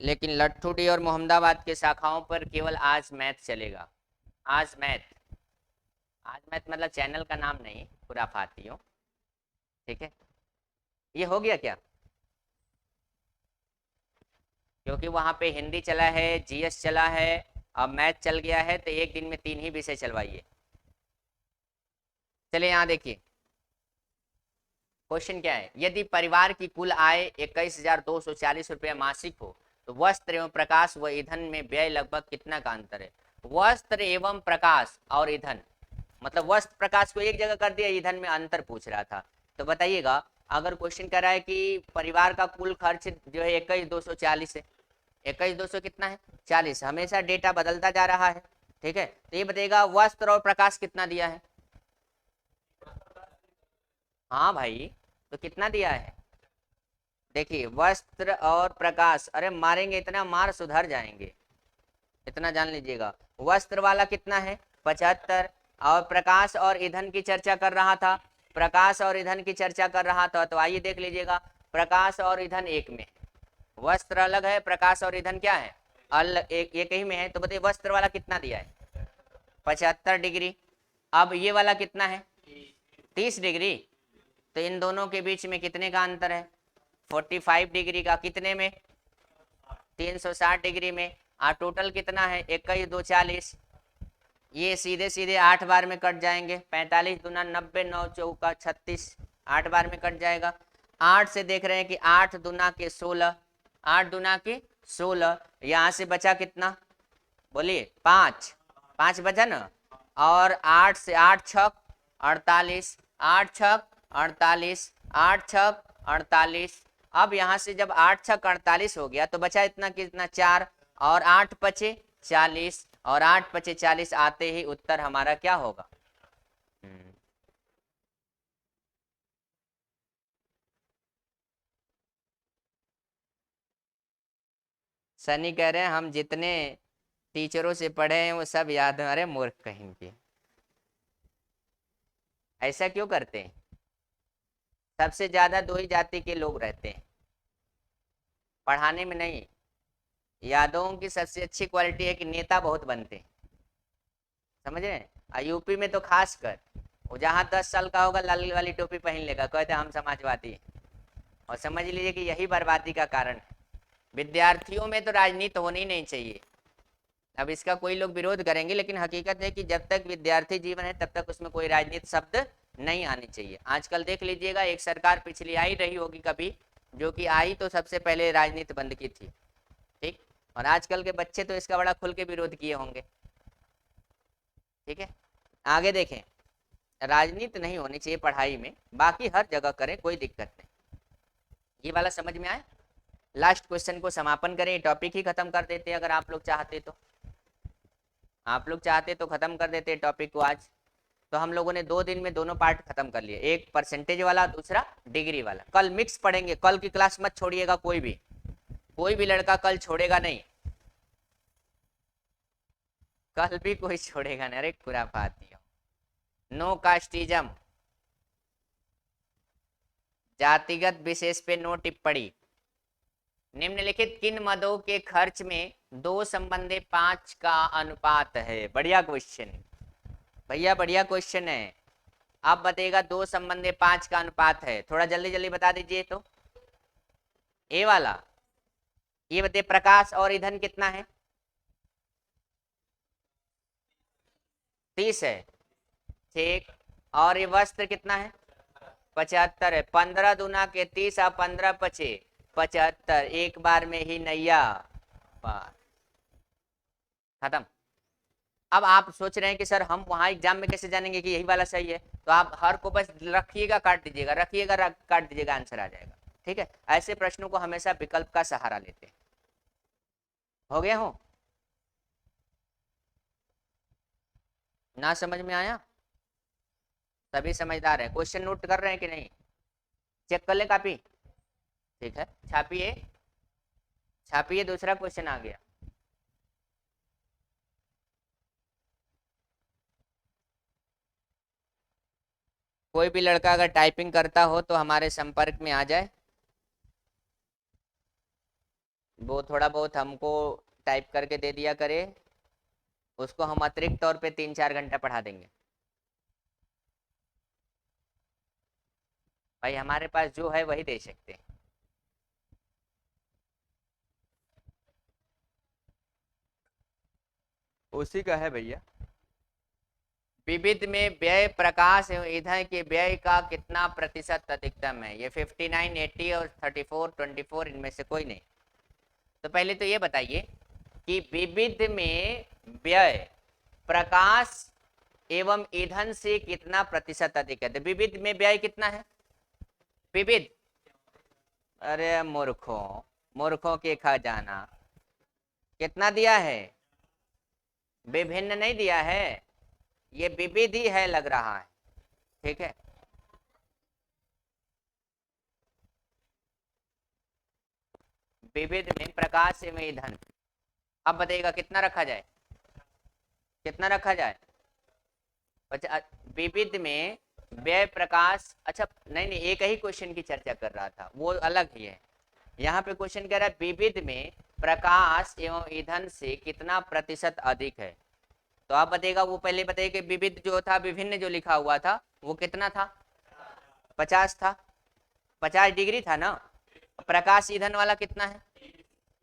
लेकिन लट्ठुडी और मोहम्मदाबाद के शाखाओं पर केवल आज मैथ चलेगा। आज मैथ, आज मैथ मतलब चैनल का नाम नहीं, खुराफातियों। ठीक है, ये हो गया क्या? क्योंकि वहां पे हिंदी चला है, जीएस चला है, अब मैथ चल गया है तो एक दिन में 3 ही विषय चलवाइए। चलिए यहाँ देखिए क्वेश्चन क्या है। यदि परिवार की कुल आय 21,240 रुपये मासिक हो तो वस्त्र एवं प्रकाश व ईंधन में व्यय लगभग कितना का अंतर है। वस्त्र एवं प्रकाश और ईंधन, मतलब वस्त्र प्रकाश को एक जगह कर दिया, ईंधन में अंतर पूछ रहा था। तो बताइएगा, अगर क्वेश्चन कर रहा है कि परिवार का कुल खर्च जो है 21,240 है, 21,200 कितना है 40, हमेशा डेटा बदलता जा रहा है, ठीक है। तो ये बताइएगा वस्त्र और प्रकाश कितना दिया है। हाँ भाई, तो कितना दिया है। देखिए वस्त्र और प्रकाश, अरे मारेंगे इतना मार सुधर जाएंगे, इतना जान लीजिएगा। वस्त्र वाला कितना है 75, और प्रकाश और ईंधन की चर्चा कर रहा था, प्रकाश और ईंधन की चर्चा कर रहा था। तो आइए देख लीजिएगा, प्रकाश और ईंधन एक में, वस्त्र अलग है, प्रकाश और ईंधन क्या है अलग, एक ही में है। तो बताइए वस्त्र वाला कितना दिया है 75 डिग्री। अब ये वाला कितना है 30 डिग्री। तो इन दोनों के बीच में कितने का अंतर है 45 डिग्री का, कितने में 360 डिग्री में। टोटल कितना है 21,240, ये सीधे सीधे 8 बार में कट जाएंगे, 45 दूना 90, 9 चौका 36, 8 बार में कट जाएगा। 8 से देख रहे हैं कि 8 दूना के 16, 8 दूना के 16, यहाँ से बचा कितना बोलिए 5, 5 बचा ना। और 8 से 8 छक 48, 8 छक 48, 8 छक 48। अब यहाँ से जब 8 छक 48 हो गया तो बचा इतना कितना 4, और 8 पचे 40, और 8 पचे 40 आते ही उत्तर हमारा क्या होगा। सनी कह रहे हैं हम जितने टीचरों से पढ़े हैं वो सब याद है। अरे मूर्ख कहीं के, ऐसा क्यों करते हैं। सबसे ज्यादा दो ही जाति के लोग रहते हैं, पढ़ाने में नहीं। यादों की सबसे अच्छी क्वालिटी है कि नेता बहुत बनते हैं, समझ रहे हैं। यूपी में तो खास कर वो जहाँ 10 साल का होगा लाल वाली टोपी पहन लेगा, कहते हम समाजवादी हैं। और समझ लीजिए कि यही बर्बादी का कारण है। विद्यार्थियों में तो राजनीति होनी नहीं चाहिए। अब इसका कोई लोग विरोध करेंगे, लेकिन हकीकत है कि जब तक विद्यार्थी जीवन है तब तक उसमें कोई राजनीति शब्द नहीं आनी चाहिए। आजकल देख लीजिएगा, एक सरकार पिछली आई रही होगी कभी, जो कि आई तो सबसे पहले राजनीति बंद की थी, ठीक। और आजकल के बच्चे तो इसका बड़ा खुल के विरोध किए होंगे, ठीक है। आगे देखें, राजनीति नहीं होनी चाहिए पढ़ाई में, बाकी हर जगह करें, कोई दिक्कत नहीं। ये वाला समझ में आया। लास्ट क्वेश्चन को समापन करें, टॉपिक ही खत्म कर देते अगर आप लोग चाहते तो। आप लोग चाहते तो खत्म कर देते टॉपिक को आज। तो हम लोगों ने 2 दिन में दोनों पार्ट खत्म कर लिए, एक परसेंटेज वाला, दूसरा डिग्री वाला। कल मिक्स पढ़ेंगे, कल की क्लास मत छोड़िएगा, कोई भी लड़का कल छोड़ेगा नहीं, कल भी कोई छोड़ेगा नहीं। अरे खुराफाती, नो कास्टिज्म, जातिगत विशेष पे नो टिप्पणी। निम्नलिखित किन मदों के खर्च में 2/5 का अनुपात है। बढ़िया क्वेश्चन भैया, बढ़िया क्वेश्चन है। आप बताइएगा 2/5 का अनुपात है, थोड़ा जल्दी जल्दी बता दीजिए। तो ए वाला, ये बताइए प्रकाश और ईंधन कितना है 30 है, ठीक। और ये वस्त्र कितना है 75 है। 15 दूना के 30 और 15 पचे 75, एक बार में ही नैया पार, खत्म। अब आप सोच रहे हैं कि सर हम वहां एग्जाम में कैसे जानेंगे कि यही वाला सही है। तो आप हर को बस रखिएगा, काट दीजिएगा, रखिएगा काट दीजिएगा, आंसर आ जाएगा, ठीक है। ऐसे प्रश्नों को हमेशा विकल्प का सहारा लेते हैं। हो गया हो ना, समझ में आया। सभी समझदार है, क्वेश्चन नोट कर रहे हैं कि नहीं, चेक कर ले कॉपी, ठीक है। छापिए छापिए, दूसरा क्वेश्चन आ गया। कोई भी लड़का अगर टाइपिंग करता हो तो हमारे संपर्क में आ जाए, वो थोड़ा बहुत हमको टाइप करके दे दिया करे, उसको हम अतिरिक्त तौर पे 3-4 घंटा पढ़ा देंगे। भाई हमारे पास जो है वही दे सकते हैं। उसी का है भैया। विविध में व्यय प्रकाश एवं ईंधन के व्यय का कितना प्रतिशत अधिकतम है? ये 59, 80 और 34, 24 इनमें से कोई नहीं। तो पहले तो ये बताइए कि विविध में व्यय प्रकाश एवं ईंधन से कितना प्रतिशत अधिक है? तो विविध में व्यय कितना है? विविध, अरे मूर्खों के खजाना, कितना दिया है? विभिन्न नहीं दिया है, ये विविध ही है लग रहा है। ठीक है, विविध में प्रकाश एवं ईंधन। अब बताइएगा कितना रखा जाए, कितना रखा जाए? विविध में व्यय प्रकाश, अच्छा नहीं नहीं, एक ही क्वेश्चन की चर्चा कर रहा था, वो अलग ही है। यहाँ पे क्वेश्चन कह रहा है विविध में प्रकाश एवं ईंधन से कितना प्रतिशत अधिक है। तो आप बताइएगा, वो पहले बताइए कि विविध जो था, विभिन्न जो लिखा हुआ था वो कितना था? 50 था, 50 डिग्री था ना। प्रकाश ईंधन वाला कितना है?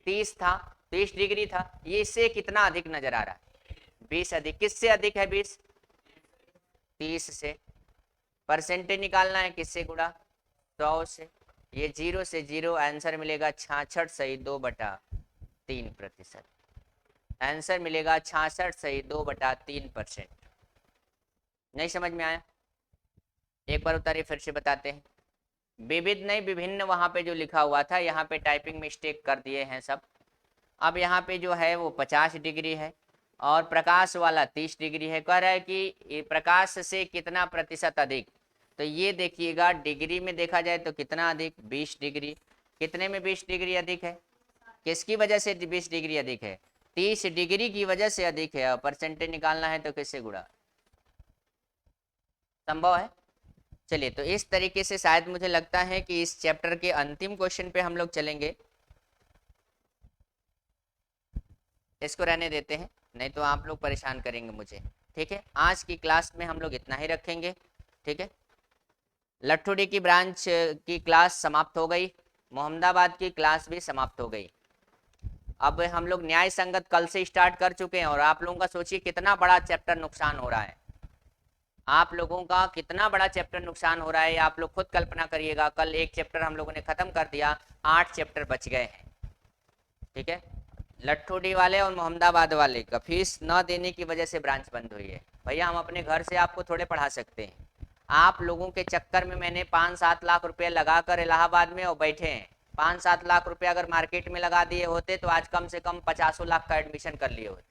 30 था, 30 डिग्री था। ये इससे कितना अधिक नजर आ रहा है? 20 अधिक। किससे अधिक है 20? 30 से। परसेंटेज निकालना है, किससे गुणा? 100 से। ये 0 से 0, आंसर मिलेगा 66 सही 2/3%। आंसर मिलेगा 66 सही 2/3%। नहीं समझ में आया? एक बार उतारिए, फिर से बताते हैं। विविध नहीं, विभिन्न वहां पे जो लिखा हुआ था, यहाँ पे टाइपिंग मिस्टेक कर दिए हैं सब। अब यहाँ पे जो है वो 50 डिग्री है और प्रकाश वाला 30 डिग्री है। कह रहा है कि प्रकाश से कितना प्रतिशत अधिक। तो ये देखिएगा, डिग्री में देखा जाए तो कितना अधिक? 20 डिग्री। कितने में 20 डिग्री अधिक है? किसकी वजह से 20 डिग्री अधिक है? 30 डिग्री की वजह से अधिक है। और परसेंटेज निकालना है तो किससे गुणा? संभव है? चलिए, तो इस तरीके से शायद मुझे लगता है कि इस चैप्टर के अंतिम क्वेश्चन पे हम लोग चलेंगे। इसको रहने देते हैं, नहीं तो आप लोग परेशान करेंगे मुझे। ठीक है, आज की क्लास में हम लोग इतना ही रखेंगे। ठीक है, लट्ठुडी की ब्रांच की क्लास समाप्त हो गई, मोहम्मदाबाद की क्लास भी समाप्त हो गई। अब हम लोग न्याय संगत कल से स्टार्ट कर चुके हैं और आप लोगों का सोचिए कितना बड़ा चैप्टर नुकसान हो रहा है। आप लोगों का कितना बड़ा चैप्टर नुकसान हो रहा है, आप लोग खुद कल्पना करिएगा। कल एक चैप्टर हम लोगों ने खत्म कर दिया, 8 चैप्टर बच गए हैं। ठीक है, लट्ठुडी वाले और मोहम्मदाबाद वाले का फीस न देने की वजह से ब्रांच बंद हुई है। भैया हम अपने घर से आपको थोड़े पढ़ा सकते हैं। आप लोगों के चक्कर में मैंने 5-7 लाख रुपए लगाकर इलाहाबाद में और बैठे हैं। 5-7 लाख रुपए अगर मार्केट में लगा दिए होते तो आज कम से कम 50 लाख का एडमिशन कर लिए होते।